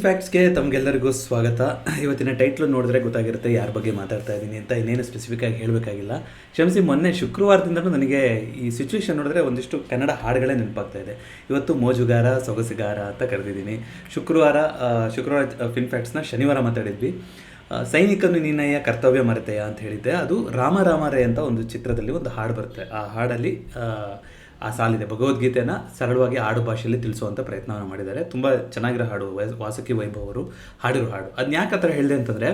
ಫ್ಯಾಕ್ಟ್ಸ್ಗೆ ತಮಗೆಲ್ಲರಿಗೂ ಸ್ವಾಗತ. ಇವತ್ತಿನ ಟೈಟ್ಲು ನೋಡಿದ್ರೆ ಗೊತ್ತಾಗಿರುತ್ತೆ ಯಾರ ಬಗ್ಗೆ ಮಾತಾಡ್ತಾ ಇದ್ದೀನಿ ಅಂತ. ಇನ್ನೇನು ಸ್ಪೆಸಿಫಿಕ್ಕಾಗಿ ಹೇಳಬೇಕಾಗಿಲ್ಲ. ಕ್ಷಮಿಸಿ, ಮೊನ್ನೆ ಶುಕ್ರವಾರದಿಂದಲೂ ನನಗೆ ಈ ಸಿಚುವೇಶನ್ ನೋಡಿದ್ರೆ ಒಂದಿಷ್ಟು ಕನ್ನಡ ಹಾಡುಗಳೇ ನೆನಪಾಗ್ತಾ ಇದೆ. ಇವತ್ತು ಮೋಜುಗಾರ ಸೊಗಸುಗಾರ ಅಂತ ಕರೆದಿದ್ದೀನಿ. ಶುಕ್ರವಾರ ಫಿಲ್ಮ್ ಫ್ಯಾಕ್ಟ್ಸ್ನ ಶನಿವಾರ ಮಾತಾಡಿದ್ವಿ. ಸೈನಿಕನು ನೀನಯ್ಯ ಕರ್ತವ್ಯ ಮರೆತೆಯ ಅಂತ ಹೇಳಿದ್ದೆ. ಅದು ರಾಮ ರಾಮರೇ ಅಂತ ಒಂದು ಚಿತ್ರದಲ್ಲಿ ಒಂದು ಹಾಡು ಬರುತ್ತೆ. ಆ ಹಾಡಲ್ಲಿ ಆ ಸಾಲಿದೆ, ಭಗವದ್ಗೀತೆನ ಸರಳವಾಗಿ ಆಡು ಭಾಷೆಯಲ್ಲಿ ತಿಳಿಸುವಂಥ ಪ್ರಯತ್ನವನ್ನು ಮಾಡಿದ್ದಾರೆ. ತುಂಬ ಚೆನ್ನಾಗಿರೋ ಹಾಡು, ವಾಸುಕಿ ವೈಭವ್ ಅವರು ಹಾಡಿರೋ ಹಾಡು. ಅದನ್ನ ಯಾಕೆ ಆ ಥರ ಹೇಳಿದೆ ಅಂತಂದರೆ,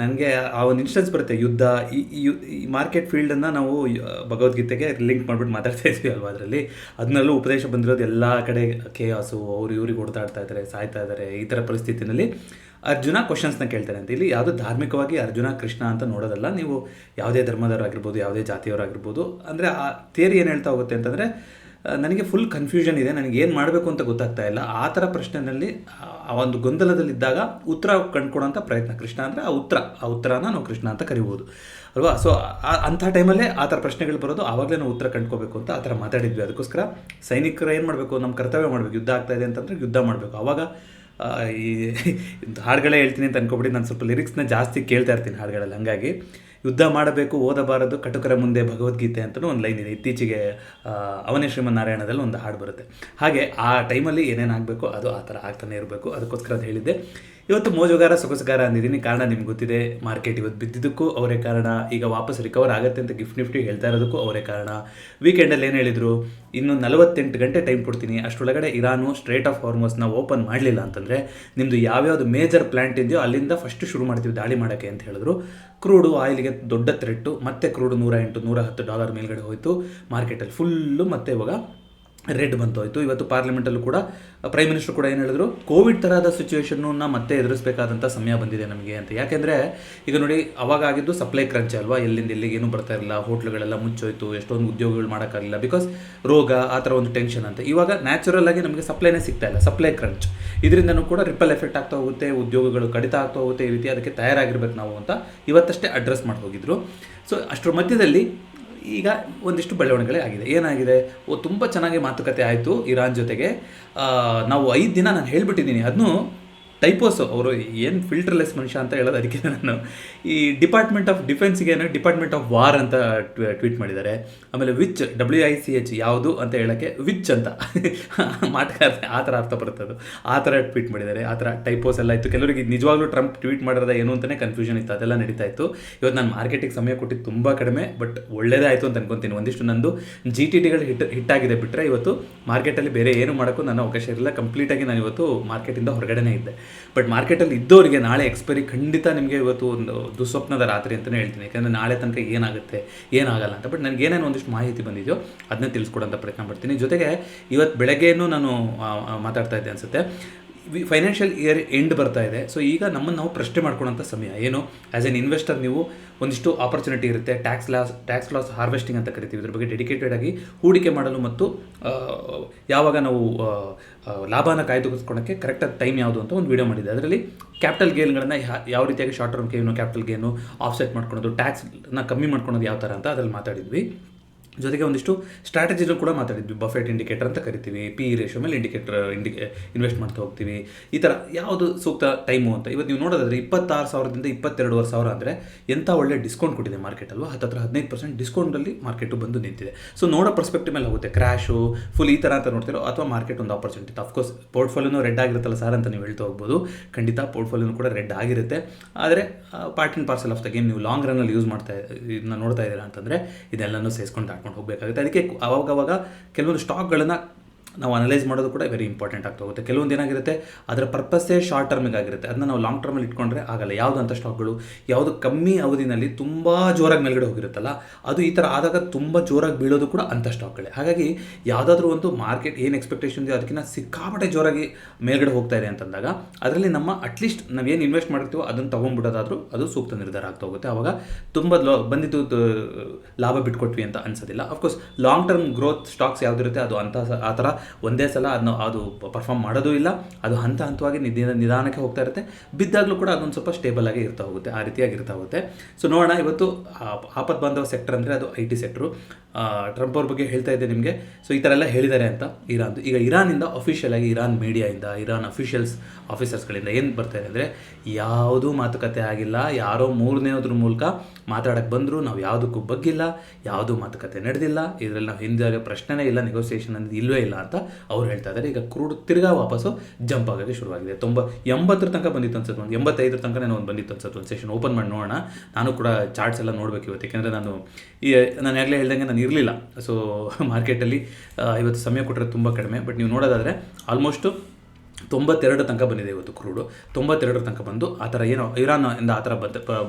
ನನಗೆ ಆ ಒಂದು ಇನ್ಸ್ಟೆನ್ಸ್ ಬರುತ್ತೆ. ಯುದ್ಧ, ಈ ಮಾರ್ಕೆಟ್ ಫೀಲ್ಡನ್ನು ನಾವು ಭಗವದ್ಗೀತೆಗೆ ಲಿಂಕ್ ಮಾಡಿಬಿಟ್ಟು ಮಾತಾಡ್ತಾ ಇದ್ವಿ ಅಲ್ವಾ. ಅದರಲ್ಲಿ ಅದನ್ನಲ್ಲೂ ಉಪದೇಶ ಬಂದಿರೋದು ಎಲ್ಲ ಕಡೆ ಕೇಯಾಸು, ಅವರು ಇವ್ರಿಗೆ ಹೊಡೆದಾಡ್ತಾ ಇದ್ದಾರೆ, ಸಾಯ್ತಾ ಇದ್ದಾರೆ. ಈ ಥರ ಪರಿಸ್ಥಿತಿನಲ್ಲಿ ಅರ್ಜುನ ಕ್ವಶನ್ಸ್ನ ಕೇಳ್ತಾರೆ ಅಂತ. ಇಲ್ಲಿ ಯಾವುದೋ ಧಾರ್ಮಿಕವಾಗಿ ಅರ್ಜುನ ಕೃಷ್ಣ ಅಂತ ನೋಡೋದಲ್ಲ. ನೀವು ಯಾವುದೇ ಧರ್ಮದವರಾಗಿರ್ಬೋದು, ಯಾವುದೇ ಜಾತಿಯವರಾಗಿರ್ಬೋದು. ಅಂದರೆ ಆ ಥಿಯರಿ ಏನು ಹೇಳ್ತಾ ಹೋಗುತ್ತೆ ಅಂತಂದರೆ, ನನಗೆ ಫುಲ್ ಕನ್ಫ್ಯೂಷನ್ ಇದೆ, ನನಗೆ ಏನು ಮಾಡಬೇಕು ಅಂತ ಗೊತ್ತಾಗ್ತಾ ಇಲ್ಲ. ಆ ಥರ ಪ್ರಶ್ನೆಯಲ್ಲಿ ಆ ಒಂದು ಗೊಂದಲದಲ್ಲಿದ್ದಾಗ ಉತ್ತರ ಕಂಡುಕೊಡೋಂಥ ಪ್ರಯತ್ನ. ಕೃಷ್ಣ ಅಂದರೆ ಆ ಉತ್ತರನ ನಾವು ಕೃಷ್ಣ ಅಂತ ಕರಿಬೋದು ಅಲ್ವಾ. ಸೊ ಅಂಥ ಟೈಮಲ್ಲೇ ಆ ಥರ ಪ್ರಶ್ನೆಗಳು ಬರೋದು, ಆವಾಗಲೇ ನಾವು ಉತ್ತರ ಕಂಡ್ಕೋಬೇಕು ಅಂತ ಆ ಥರ ಮಾತಾಡಿದ್ವಿ. ಅದಕ್ಕೋಸ್ಕರ ಸೈನಿಕರು ಏನು ಮಾಡಬೇಕು, ನಮ್ಮ ಕರ್ತವ್ಯ ಮಾಡಬೇಕು. ಯುದ್ಧ ಆಗ್ತಾ ಇದೆ ಅಂತಂದರೆ ಯುದ್ಧ ಮಾಡಬೇಕು. ಆವಾಗ ಈ ಹಾಡುಗಳೇ ಹೇಳ್ತೀನಿ ಅಂತ ಅನ್ಕೊಬಿಟ್ಟು ನಾನು ಸ್ವಲ್ಪ ಲಿರಿಕ್ಸ್ನ ಜಾಸ್ತಿ ಕೇಳ್ತಾ ಇರ್ತೀನಿ ಹಾಡುಗಳಲ್ಲಿ. ಹಾಗಾಗಿ ಯುದ್ಧ ಮಾಡಬೇಕು, ಓದಬಾರದು, ಕಟುಕರ ಮುಂದೆ ಭಗವದ್ಗೀತೆ ಅಂತಲೂ ಒಂದು ಲೈನ್ ಇದೆ. ಇತ್ತೀಚೆಗೆ ಅವನೇ ಶ್ರೀಮನ್ನಾರಾಯಣದಲ್ಲಿ ಒಂದು ಹಾಡು ಬರುತ್ತೆ. ಹಾಗೆ ಆ ಟೈಮಲ್ಲಿ ಏನೇನಾಗಬೇಕು ಅದು ಆ ಥರ ಆಗ್ತಾನೆ ಇರಬೇಕು. ಅದಕ್ಕೋಸ್ಕರ ಅದು ಹೇಳಿದ್ದೆ. ಇವತ್ತು ಮೋಜುಗಾರ ಸೊಗಸುಗಾರ ಅಂದಿದ್ದೀನಿ. ಕಾರಣ ನಿಮ್ಗೆ ಗೊತ್ತಿದೆ, ಮಾರ್ಕೆಟ್ ಇವತ್ತು ಬಿದ್ದಿದ್ದಕ್ಕೂ ಅವರೇ ಕಾರಣ. ಈಗ ವಾಪಸ್ ರಿಕವರ್ ಆಗುತ್ತೆ ಅಂತ ಗಿಫ್ಟ್ ನಿಫ್ಟಿ ಹೇಳ್ತಾ ಇರೋದಕ್ಕೂ ಅವರೇ ಕಾರಣ. ವೀಕೆಂಡಲ್ಲಿ ಏನು ಹೇಳಿದರು, ಇನ್ನು 48 ಗಂಟೆ ಟೈಮ್ ಕೊಡ್ತೀನಿ, ಅಷ್ಟರೊಳಗಡೆ ಇರಾನು ಸ್ಟ್ರೇಟ್ ಆಫ್ ಹಾರ್ಮೋಸ್ನ ಓಪನ್ ಮಾಡಲಿಲ್ಲ ಅಂತಂದರೆ ನಿಮ್ಮದು ಯಾವ್ಯಾವುದು ಮೇಜರ್ ಪ್ಲ್ಯಾಂಟ್ ಇದೆಯೋ ಅಲ್ಲಿಂದ ಫಸ್ಟ್ ಶುರು ಮಾಡ್ತೀವಿ ದಾಳಿ ಮಾಡೋಕ್ಕೆ ಅಂತ ಹೇಳಿದ್ರು. ಕ್ರೂಡು ಆಯಿಲ್ಗೆ ದೊಡ್ಡ ಥ್ರೆಟ್ಟು. ಮತ್ತೆ ಕ್ರೂಡು $108-110 ಮೇಲ್ಗಡೆ ಹೋಯಿತು. ಮಾರ್ಕೆಟಲ್ಲಿ ಫುಲ್ಲು ಮತ್ತೆ ಇವಾಗ ರೆಡ್ ಬಂತೋಯ್ತು. ಇವತ್ತು ಪಾರ್ಲಿಮೆಂಟಲ್ಲೂ ಕೂಡ ಪ್ರೈಮ್ ಮಿನಿಸ್ಟರ್ ಕೂಡ ಏನು ಹೇಳಿದ್ರು, ಕೋವಿಡ್ ಥರದ ಸಿಚುವೇಷನ್ನ ಮತ್ತೆ ಎದುರಿಸಬೇಕಾದಂಥ ಸಮಯ ಬಂದಿದೆ ನಮಗೆ ಅಂತ. ಯಾಕೆಂದರೆ ಈಗ ನೋಡಿ, ಅವಾಗ ಆಗಿದ್ದು ಸಪ್ಲೈ ಕ್ರಂಚ್ ಅಲ್ವಾ. ಎಲ್ಲಿಂದ ಎಲ್ಲಿಗೆ ಏನೂ ಬರ್ತಾ ಇರಲಿಲ್ಲ, ಹೋಟ್ಲುಗಳೆಲ್ಲ ಮುಚ್ಚೋಯ್ತು, ಎಷ್ಟೊಂದು ಉದ್ಯೋಗಗಳು ಮಾಡೋಕ್ಕಾಗಲಿಲ್ಲ, ಬಿಕಾಸ್ ರೋಗ ಆ ಥರ ಒಂದು ಟೆನ್ಷನ್ ಅಂತ. ಇವಾಗ ನ್ಯಾಚುರಲ್ ಆಗಿ ನಮಗೆ ಸಪ್ಲೈನೇ ಸಿಗ್ತಾ ಇಲ್ಲ, ಸಪ್ಲೈ ಕ್ರಂಚ್. ಇದರಿಂದನೂ ಕೂಡ ರಿಪಲ್ ಎಫೆಕ್ಟ್ ಆಗ್ತಾ ಹೋಗುತ್ತೆ, ಉದ್ಯೋಗಗಳು ಕಡಿತ ಆಗ್ತಾ ಹೋಗುತ್ತೆ. ಈ ರೀತಿ ಅದಕ್ಕೆ ತಯಾರಾಗಿರ್ಬೇಕು ನಾವು ಅಂತ ಇವತ್ತಷ್ಟೇ ಅಡ್ರೆಸ್ ಮಾಡಿ ಹೋಗಿದ್ರು. ಸೊ ಅಷ್ಟರ ಮಧ್ಯದಲ್ಲಿ ಈಗ ಒಂದಿಷ್ಟು ಬೆಳವಣಿಗೆ ಆಗಿದೆ. ಏನಾಗಿದೆ, ತುಂಬ ಚೆನ್ನಾಗಿ ಮಾತುಕತೆ ಆಯಿತು ಇರಾನ್ ಜೊತೆಗೆ. ನಾವು 5 ದಿನ ನಾನು ಹೇಳಿಬಿಟ್ಟಿದ್ದೀನಿ. ಅದನ್ನು ಟೈಪೋಸ್ ಅವರು ಏನು ಫಿಲ್ಟರ್ಲೆಸ್ ಮನುಷ್ಯ ಅಂತ ಹೇಳೋದು. ಅದಕ್ಕೆ ನಾನು ಈ ಡಿಪಾರ್ಟ್ಮೆಂಟ್ ಆಫ್ ಡಿಫೆನ್ಸ್ಗೆ ಡಿಪಾರ್ಟ್ಮೆಂಟ್ ಆಫ್ ವಾರ್ ಅಂತ ಟ್ವೀಟ್ ಮಾಡಿದ್ದಾರೆ. ಆಮೇಲೆ WICH WICH ಯಾವುದು ಅಂತ ಹೇಳೋಕ್ಕೆ ವಿಚ್ ಅಂತ ಮಾಟಗಾರ ಆ ಥರ ಅರ್ಥ ಬರ್ತದೆ, ಆ ಥರ ಟ್ವೀಟ್ ಮಾಡಿದ್ದಾರೆ. ಆ ಥರ ಟೈಪೋಸ್ ಎಲ್ಲ ಇತ್ತು. ಕೆಲವರಿಗೆ ನಿಜವಾಗ್ಲೂ ಟ್ರಂಪ್ ಟ್ವೀಟ್ ಮಾಡಿರೋದ ಏನು ಅಂತಲೇ ಕನ್ಫ್ಯೂಷನ್ ಇತ್ತು. ಅದೆಲ್ಲ ನಡೀತಾ ಇತ್ತು. ಇವತ್ತು ನಾನು ಮಾರ್ಕೆಟಿಗೆ ಸಮಯ ಕೊಟ್ಟಿದ್ದು ತುಂಬ ಕಡಿಮೆ, ಬಟ್ ಒಳ್ಳೆಯದೇ ಆಯಿತು ಅಂತ ಅನ್ಕೊತೀನಿ. ಒಂದಿಷ್ಟು ನಂದು GTTಗಳು ಹಿಟ್ಟಾಗಿದೆ ಬಿಟ್ಟರೆ ಇವತ್ತು ಮಾರ್ಕೆಟಲ್ಲಿ ಬೇರೆ ಏನು ಮಾಡೋಕ್ಕೂ ನನ್ನ ಅವಕಾಶ ಇರಲಿಲ್ಲ. ಕಂಪ್ಲೀಟಾಗಿ ನಾನು ಇವತ್ತು ಮಾರ್ಕೆಟಿಂದ ಹೊರಗಡೆನೇ ಇದ್ದೆ. ಬಟ್ ಮಾರ್ಕೆಟಲ್ಲಿ ಇದ್ದವರಿಗೆ ನಾಳೆ ಎಕ್ಸ್ಪೈರಿ ಖಂಡಿತ ನಿಮಗೆ ಇವತ್ತು ಒಂದು ದುಸ್ವಪ್ನದ ರಾತ್ರಿ ಅಂತಲೇ ಹೇಳ್ತೀನಿ. ಯಾಕಂದರೆ ನಾಳೆ ತನಕ ಏನಾಗುತ್ತೆ ಏನಾಗಲ್ಲ ಅಂತ. ಬಟ್ ನನಗೆ ಏನೇನು ಒಂದಿಷ್ಟು ಮಾಹಿತಿ ಬಂದಿದೆಯೋ ಅದನ್ನೇ ತಿಳಿಸ್ಕೊಡೋಂಥ ಪ್ರಯತ್ನ ಪಡ್ತೀನಿ. ಜೊತೆಗೆ ಇವತ್ತು ಬೆಳಗ್ಗೆನೂ ನಾನು ಮಾತಾಡ್ತಾ ಇದ್ದೆ ಅನಿಸುತ್ತೆ. ಫೈನಾನ್ಷಿಯಲ್ ಇಯರ್ ಎಂಡ್ ಬರ್ತಾ ಇದೆ. ಸೊ ಈಗ ನಮ್ಮನ್ನು ನಾವು ಪ್ರಶ್ನೆ ಮಾಡ್ಕೊಳ್ಳೋಂಥ ಸಮಯ. ಏನು, ಆ್ಯಸ್ ಎನ್ ಇನ್ವೆಸ್ಟರ್ ನೀವು ಒಂದಿಷ್ಟು ಆಪರ್ಚುನಿಟಿ ಇರುತ್ತೆ. ಟ್ಯಾಕ್ಸ್ ಲಾಸ್ ಹಾರ್ವೆಸ್ಟಿಂಗ್ ಅಂತ ಕರಿತೀವಿ. ಇದ್ರ ಬಗ್ಗೆ ಡೆಡಿಕೇಟೆಡ್ ಆಗಿ ಹೂಡಿಕೆ ಮಾಡಲು ಮತ್ತು ಯಾವಾಗ ನಾವು ಲಾಭನ ಕಾಯ್ದುಕೊಳ್ಳೋಕ್ಕೆ ಕರೆಕ್ಟಾದ ಟೈಮ್ ಯಾವುದು ಅಂತ ಒಂದು ವಿಡಿಯೋ ಮಾಡಿದೆ. ಅದರಲ್ಲಿ ಕ್ಯಾಪಿಟಲ್ ಗೇನ್ಗಳನ್ನು ಯಾವ ರೀತಿಯಾಗಿ short term gain, capital gain offset ಮಾಡ್ಕೊಳೋದು, ಟ್ಯಾಕ್ಸ್ನ ಕಮ್ಮಿ ಮಾಡ್ಕೊಳೋದು ಯಾವ ಥರ ಅಂತ ಅದ್ರಲ್ಲಿ ಮಾತಾಡಿದ್ವಿ. ಜೊತೆಗೆ ಒಂದಿಷ್ಟು ಸ್ಟ್ರಾಟಜಿನೂ ಕೂಡ ಮಾತಾಡಿದ್ವಿ. ಬಫೆಟ್ ಇಂಡಿಕೇಟರ್ ಅಂತ ಕರಿತೀವಿ. PE ರೇಷೋ ಮೇಲೆ ಇನ್ವೆಸ್ಟ್ ಮಾಡ್ತಾ ಹೋಗ್ತೀವಿ. ಈ ಥರ ಯಾವುದು ಸೂಕ್ತ ಟೈಮು ಅಂತ. ಇವತ್ತು ನೀವು ನೋಡೋದಾದರೆ 26,000ದಿಂದ 22,500 ಅಂದರೆ ಎಂಥ ಒಳ್ಳೆ ಡಿಸ್ಕೌಂಟ್ ಕೊಟ್ಟಿದೆ ಮಾರ್ಕೆಟ್ ಅಲ್ವಾ. 15% ಡಿಸ್ಕೌಂಟಲ್ಲಿ ಮಾರ್ಕೆಟು ಬಂದು ನಿಂತಿದೆ. ಸೊ ನೋಡೋ ಪರ್ಸ್ಪೆಕ್ಟಿವ್ ಮೇಲೆ ಹೋಗುತ್ತೆ. ಕ್ರ್ಯಾಶು ಫುಲ್ ಈ ಥರ ಅಂತ ನೋಡ್ತಿರೋ, ಅಥವಾ ಮಾರ್ಕೆಟ್ ಒಂದು ಆಪರ್ಚುನಿಟಿ. ಅಫ್ಕೋರ್ಸ್ ಪೋರ್ಟ್ಫೋಲಿಯೋನು ರೆಡ್ ಆಗಿರುತ್ತಲ್ಲ ಸರ್ ಅಂತ ನೀವು ಹೇಳ್ತಾ ಹೋಗ್ಬೋದು. ಖಂಡಿತ ಪೋರ್ಟ್ಫೋಲಿಯೋನು ಕೂಡ ರೆಡ್ ಆಗಿರುತ್ತೆ. ಆದರೆ part and parcel of the game. ನೀವು ಲಾಂಗ್ ರನ್ನಲ್ಲಿ ಯೂಸ್ ಇದನ್ನ ನೋಡ್ತಾ ಇದ್ದೀರಾ ಅಂತಂದರೆ ಇದೆಲ್ಲನೂ ಸೇರಿಸ್ಕೊಂಡು ಹೋಗಬೇಕಾಗುತ್ತೆ. ಅದಕ್ಕೆ ಅವಾಗವಾಗ ಕೆಲವೊಂದು ಸ್ಟಾಕ್ಗಳನ್ನು ನಾವು ಅನಲೈಸ್ ಮಾಡೋದು ಕೂಡ ವೆರಿ ಇಂಪಾರ್ಟೆಂಟ್ ಆಗ್ತಾ ಹೋಗುತ್ತೆ. ಕೆಲವೊಂದು ಏನಾಗಿರುತ್ತೆ, ಅದರ ಪರ್ಪಸ್ಸೇ ಶಾರ್ಟ್ ಟರ್ಮಿಗೆ ಆಗಿರುತ್ತೆ. ಅದನ್ನ ನಾವು ಲಾಂಗ್ ಟರ್ಮಲ್ಲಿ ಇಟ್ಕೊಂಡ್ರೆ ಆಗಲ್ಲ. ಯಾವುದು ಅಂತ ಸ್ಟಾಕ್ಗಳು ಯಾವುದು ಕಮ್ಮಿ ಅವಧಿನಲ್ಲಿ ತುಂಬ ಜೋರಾಗಿ ಮೇಲ್ಗಡೆ ಹೋಗಿರುತ್ತಲ್ಲ, ಅದು ಈ ಥರ ಆದಾಗ ತುಂಬ ಜೋರಾಗಿ ಬೀಳೋದು ಕೂಡ ಅಂಥ ಸ್ಟಾಕ್ಗಳೇ. ಹಾಗಾಗಿ ಯಾವುದಾದ್ರೂ ಒಂದು ಮಾರ್ಕೆಟ್ ಏನು ಎಕ್ಸ್ಪೆಕ್ಟೇಷನ್ ಇದೆ ಅದಕ್ಕಿಂತ ಸಿಕ್ಕಾಪಟ್ಟೆ ಜೋರಾಗಿ ಮೇಲ್ಗಡೆ ಹೋಗ್ತಾ ಇದೆ ಅಂತಂದಾಗ ಅದರಲ್ಲಿ ನಮ್ಮ ಅಟ್ಲೀಸ್ಟ್ ನಾವೇನು ಇನ್ವೆಸ್ಟ್ ಮಾಡಿರ್ತೀವೋ ಅದನ್ನು ತೊಗೊಂಡ್ಬಿಡೋದಾದರೂ ಅದು ಸೂಕ್ತ ನಿರ್ಧಾರ ಆಗ್ತಾ ಹೋಗುತ್ತೆ. ಆವಾಗ ತುಂಬ ಬಂದಿದ್ದು ಲಾಭ ಬಿಟ್ಕೊಟ್ವಿ ಅಂತ ಅನ್ಸೋದಿಲ್ಲ. Of course long term growth stocks ಯಾವುದಿರುತ್ತೆ ಅದು ಆ ಥರ ಒಂದೇ ಸಲ ಅದು ಪರ್ಫಾರ್ಮ್ ಮಾಡೋದು ಇಲ್ಲ. ಅದು ಹಂತವಾಗಿ ನಿಧಾನಕ್ಕೆ ಹೋಗ್ತಾ ಇರುತ್ತೆ. ಬಿದ್ದಾಗಲೂ ಕೂಡ ಅದೊಂದು ಸ್ವಲ್ಪ ಸ್ಟೇಬಲ್ ಆಗಿ ಇರ್ತಾ ಹೋಗುತ್ತೆ. ಆ ರೀತಿಯಾಗಿ ಇರ್ತಾ ಹೋಗುತ್ತೆ. ಸೊ ನೋಡೋಣ, ಇವತ್ತು ಆಪತ್ ಬಾಂಧವ ಸೆಕ್ಟರ್ ಅಂದರೆ ಅದು IT ಸೆಕ್ಟ್ರು. ಟ್ರಂಪ್ ಅವ್ರ ಬಗ್ಗೆ ಹೇಳ್ತಾ ಇದ್ದೆ ನಿಮಗೆ. ಸೊ ಈ ಥರ ಎಲ್ಲ ಹೇಳಿದ್ದಾರೆ ಅಂತ ಇರಾನ್ದು. ಈಗ ಇರಾನಿಂದ ಅಫಿಷಿಯಲ್ ಆಗಿ ಇರಾನ್ ಮೀಡಿಯಾಯಿಂದ, ಇರಾನ್ ಆಫೀಸರ್ಸ್ಗಳಿಂದ ಏನು ಬರ್ತಾಯಿದೆ ಅಂದರೆ, ಯಾವುದೂ ಮಾತುಕತೆ ಆಗಿಲ್ಲ, ಯಾರೋ ಮೂರನೇದ್ರ ಮೂಲಕ ಮಾತಾಡೋಕ್ಕೆ ಬಂದರು, ನಾವು ಯಾವುದಕ್ಕೂ ಬಗ್ಗಿಲ್ಲ, ಯಾವುದೂ ಮಾತುಕತೆ ನಡೆದಿಲ್ಲ, ಇದರಲ್ಲಿ ನಾವು ಹಿಂದೆ ಪ್ರಶ್ನೆನೇ ಇಲ್ಲ, ನೆಗೋಸಿಯೇಷನ್ ಅನ್ನೋದು ಇಲ್ಲವೇ ಇಲ್ಲ ಅಂತ ಅವ್ರು ಹೇಳ್ತಾ ಇದ್ದಾರೆ. ಈಗ ಕ್ರೂಡ್ ತಿರ್ಗಾ ವಾಪಸ್ಸು ಜಂಪ್ ಆಗೋಕ್ಕೆ ಶುರುವಾಗಿದೆ. 80 ತನಕ ಬಂದಿತ್ತು ಅನ್ಸುತ್ತೆ, ಒಂದು 85 ತನಕ ಒಂದು ಬಂದಿತ್ತು ಅನ್ಸುತ್ತೆ. ಒಂದು ಸೆಷನ್ ಓಪನ್ ಮಾಡಿ ನೋಡೋಣ. ನಾನು ಕೂಡ ಚಾರ್ಟ್ಸ್ ಎಲ್ಲ ನೋಡಬೇಕು ಇವತ್ತು, ಯಾಕೆಂದರೆ ನಾನು ಆಗಲೇ ಹೇಳ್ದಂಗೆ ನಾನು ಇರಲಿಲ್ಲ. ಸೊ ಮಾರ್ಕೆಟಲ್ಲಿ ಇವತ್ತು ಸಮಯ ಕೊಟ್ಟರೆ ತುಂಬ ಕಡಿಮೆ. ಬಟ್ ನೀವು ನೋಡೋದಾದರೆ ಆಲ್ಮೋಸ್ಟು 92 ತನಕ ಬಂದಿದೆ ಇವತ್ತು ಕ್ರೂಡು. 92 ತನಕ ಬಂದು ಆ ಥರ ಏನೋ ಇರಾನ್ ಇಂದ ಆ ಥರ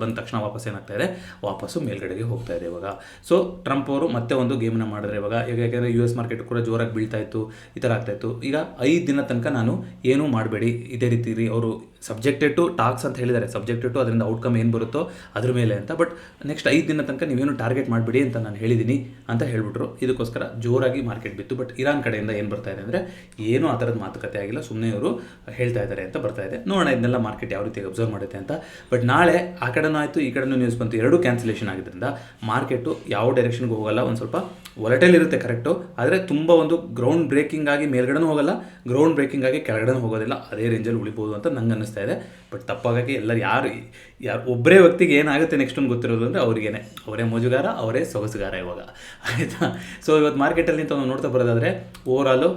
ಬಂದ ತಕ್ಷಣ ವಾಪಸ್ ಏನಾಗ್ತಾ ಇದೆ, ವಾಪಸ್ಸು ಮೇಲ್ಗಡೆಗೆ ಹೋಗ್ತಾ ಇದೆ ಇವಾಗ. ಸೊ ಟ್ರಂಪ್ ಅವರು ಮತ್ತೆ ಒಂದು ಗೇಮನ್ನ ಮಾಡಿದ್ರೆ ಇವಾಗ. ಯಾಕೆಂದರೆ US ಮಾರ್ಕೆಟ್ ಕೂಡ ಜೋರಾಗಿ ಬೀಳ್ತಾ ಇತ್ತು, ಈ ಥರ ಆಗ್ತಾಯಿತ್ತು. ಈಗ 5 ದಿನ ತನಕ ನಾನು ಏನೂ ಮಾಡಬೇಡಿ, ಇದೇ ರೀತಿ ರೀ, ಅವರು ಸಬ್ಜೆಕ್ಟೆಡ್ ಟು ಟಾಕ್ಸ್ ಅಂತ ಹೇಳಿದ್ದಾರೆ, ಸಬ್ಜೆಕ್ಟೆಡ್ ಟು ಅದರಿಂದ ಔಟ್ಕಮ್ ಏನು ಬರುತ್ತೋ ಅದ್ರ ಮೇಲೆ ಅಂತ. ಬಟ್ ನೆಕ್ಸ್ಟ್ 5 ದಿನ ತನಕ ನೀವೇನು ಟಾರ್ಗೆಟ್ ಮಾಡಬೇಡಿ ಅಂತ ನಾನು ಹೇಳಿದ್ದೀನಿ ಅಂತ ಹೇಳ್ಬಿಟ್ರು. ಇದಕ್ಕೋಸ್ಕರ ಜೋರಾಗಿ ಮಾರ್ಕೆಟ್ ಬಿತ್ತು. ಬಟ್ ಇರಾನ್ ಕಡೆಯಿಂದ ಏನು ಬರ್ತಾ ಇದೆ ಅಂದರೆ, ಏನೂ ಆ ಥರದ ಮಾತುಕತೆ ಆಗಿಲ್ಲ, ಸುಮ್ಮನೆ ಇವರು ಹೇಳ್ತಾ ಇದ್ದಾರೆ ಅಂತ ಬರ್ತಾ ಇದೆ. ನೋಡೋಣ ಇದನ್ನೆಲ್ಲ ಮಾರ್ಕೆಟ್ ಯಾವ ರೀತಿ ಅಬ್ಸರ್ವ್ ಮಾಡುತ್ತೆ ಅಂತ. ಬಟ್ ನಾಳೆ ಆ ಕಡೆನೂ ಆಯಿತು, ಈ ಕಡೆನೂ ನ್ಯೂಸ್ ಬಂತು, ಎರಡೂ ಕ್ಯಾನ್ಸಲೇಷನ್ ಆಗಿದ್ದರಿಂದ ಮಾರ್ಕೆಟು ಯಾವ ಡೈರೆಕ್ಷನ್ಗೆ ಹೋಗಲ್ಲ. ಒಂದು ಸ್ವಲ್ಪ ವೊಲಟೈಲ್ ಇರುತ್ತೆ ಕರೆಕ್ಟು, ಆದರೆ ತುಂಬ ಒಂದು ಗ್ರೌಂಡ್ ಬ್ರೇಕಿಂಗ್ ಆಗಿ ಮೇಲ್ಗಡೆನೂ ಹೋಗಲ್ಲ, ಗ್ರೌಂಡ್ ಬ್ರೇಕಿಂಗ್ ಆಗಿ ಕೆಳಗಡೆನೂ ಹೋಗೋದಿಲ್ಲ, ಅದೇ ರೇಂಜಲ್ಲಿ ಉಳಿಬೋದು ಅಂತ ನಂಗೆ ಅನ್ನಿಸ್ತಾ ಇದೆ. ಬಟ್ ತಪ್ಪಾಗಿ ಎಲ್ಲರೂ ಯಾರು ಒಬ್ಬರೇ ವ್ಯಕ್ತಿಗೆ ಏನಾಗುತ್ತೆ ನೆಕ್ಸ್ಟ್ ಒಂದು ಗೊತ್ತಿರೋದು ಅಂದರೆ ಅವ್ರಿಗೇನೆ, ಅವರೇ ಮೋಜುಗಾರ, ಅವರೇ ಸೊಗಸುಗಾರ ಇವಾಗ, ಆಯಿತಾ. ಸೊ ಇವತ್ತು ಮಾರ್ಕೆಟಲ್ಲಿ ಅಂತ ನಾವು ನೋಡ್ತಾ ಬರೋದಾದರೆ ಓವರಾಲು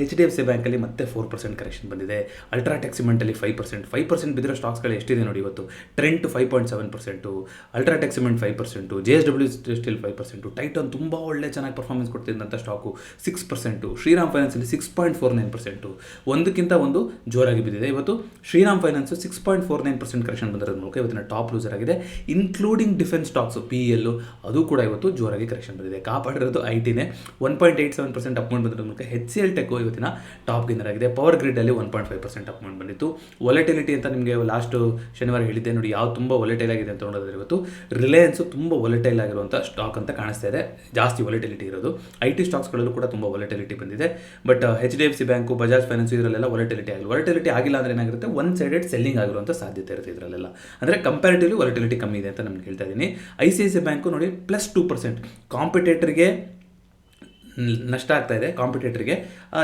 HDFC ಬ್ಯಾಂಕಲ್ಲಿ ಮತ್ತೆ 4% ಕರೆಕ್ಷನ್ ಬಂದಿದೆ. ಅಲ್ಟ್ರಾಟೆಕ್ ಸಿಮೆಂಟಲ್ಲಿ 5% ಬಿದ್ದಿರೋ ಸ್ಟಾಕ್ಸ್ಗಳು ಎಷ್ಟಿದೆ ನೋಡಿ ಇವತ್ತು. Trent 5.7%, UltraTech cement 5%, JSW still 5%, tighten ತುಂಬ ಒಳ್ಳೆ ಚೆನ್ನಾಗಿ ಪರ್ಫಾರ್ಮೆನ್ಸ್ ಕೊಡ್ತಿದ್ದಂಥ ಸ್ಟಾಕು 6%, ಶ್ರೀರಾಮ್ ಫೈನಾನ್ಸಲ್ಲಿ 6.49%, ಒಂದಕ್ಕಿಂತ ಒಂದು ಜೋರಾಗಿ ಬಿದ್ದಿದೆ. ಇವತ್ತು ಶ್ರೀರಾಮ್ ಫೈನಾನ್ಸು 6.49% ಕರೆಕ್ಷನ್ ಬಂದಿರೋದ್ರ ಮೂಲಕ ಇವತ್ತಿನ ಟಾಪ್ ಲೂಸರ್ ಆಗಿದೆ. ಇನ್ಕ್ಲೂಡಿಂಗ್ ಡಿಫೆನ್ಸ್ ಸ್ಟಾಕ್ಸು PEL ಅದು ಕೂಡ ಇವತ್ತು ಜೋರಾಗಿ ಕರೆಕ್ಷನ್ ಬಂದಿದೆ. ಕಾಪಾಡಿರೋದು IT-ನೇ 1.87% ಅಪ್ಮೌಂಟ್ ಬಂದಿರೋ ಮೂಲಕ HCL ಟೆಕ್ ಇವತ್ತಿನ ಟಾಪ್ ಗೇನರ್ ಆಗಿದೆ. ಪವರ್ ಗ್ರಿಡ್ಡಲ್ಲಿ 1.5% ಅಪ್ಮೌಂಟ್ ಬಂದಿತ್ತು. ವೊಲಟಿಲಿಟಿ ಅಂತ ನಿಮಗೆ ಲಾಸ್ಟ್ ಶನಿವಾರ ಹೇಳಿದ್ದೆ ನೋಡಿ, ಯಾವ ತುಂಬ ವೊಲಟೈಲ್ ಆಗಿದೆ ಅಂತ ನೋಡೋದ್ರೆ ಇವತ್ತು ರಿಲಯನ್ಸು ತುಂಬ ವೊಲಟೈಲ್ ಆಗಿರುವಂಥ ಸ್ಟಾಕ್ ಅಂತ ಕಾಣಿಸ್ತಾ ಇದೆ, ಜಾಸ್ತಿ ವೊಲಟಿಲಿಟಿ ಇರೋದು. IT ಸ್ಟಾಕ್ಸ್ಗಳಲ್ಲೂ ಕೂಡ ತುಂಬ ವೊಲಟಿಲಿಟಿ ಬಂದಿದೆ. But HDFC bank, Bajaj finance ಇದರಲ್ಲೆಲ್ಲ ವೊಲಟಿಲಿಟಿ ಆಗಿಲ್ಲ ಅಂದರೆ ಏನಾಗಿರುತ್ತೆ, ಒನ್ ಸೈಡೆಡ್ ಸೆಲ್ಲಿಂಗ್ ಆಗಿರುವಂಥ ಸಾಧ್ಯತೆ ಇರುತ್ತೆ ಇದರಲ್ಲೆಲ್ಲ. ಅಂದರೆ ಕಂಪ್ಯಾರಿಟಿವ್ಲಿ ವೊಲಟಿಲಿಟಿ ಕಮ್ಮಿ ಇದೆ ಅಂತ ನಮ್ಗೆ ಹೇಳ್ತಾ ಇದ್ದೀನಿ. ICICI ಬ್ಯಾಂಕು ನೋಡಿ +2%, ಕಾಂಪಿಟೇಟರ್ಗೆ ನಷ್ಟ ಆಗ್ತಾ ಇದೆ, ಕಾಂಪಿಟೇಟರ್ಗೆ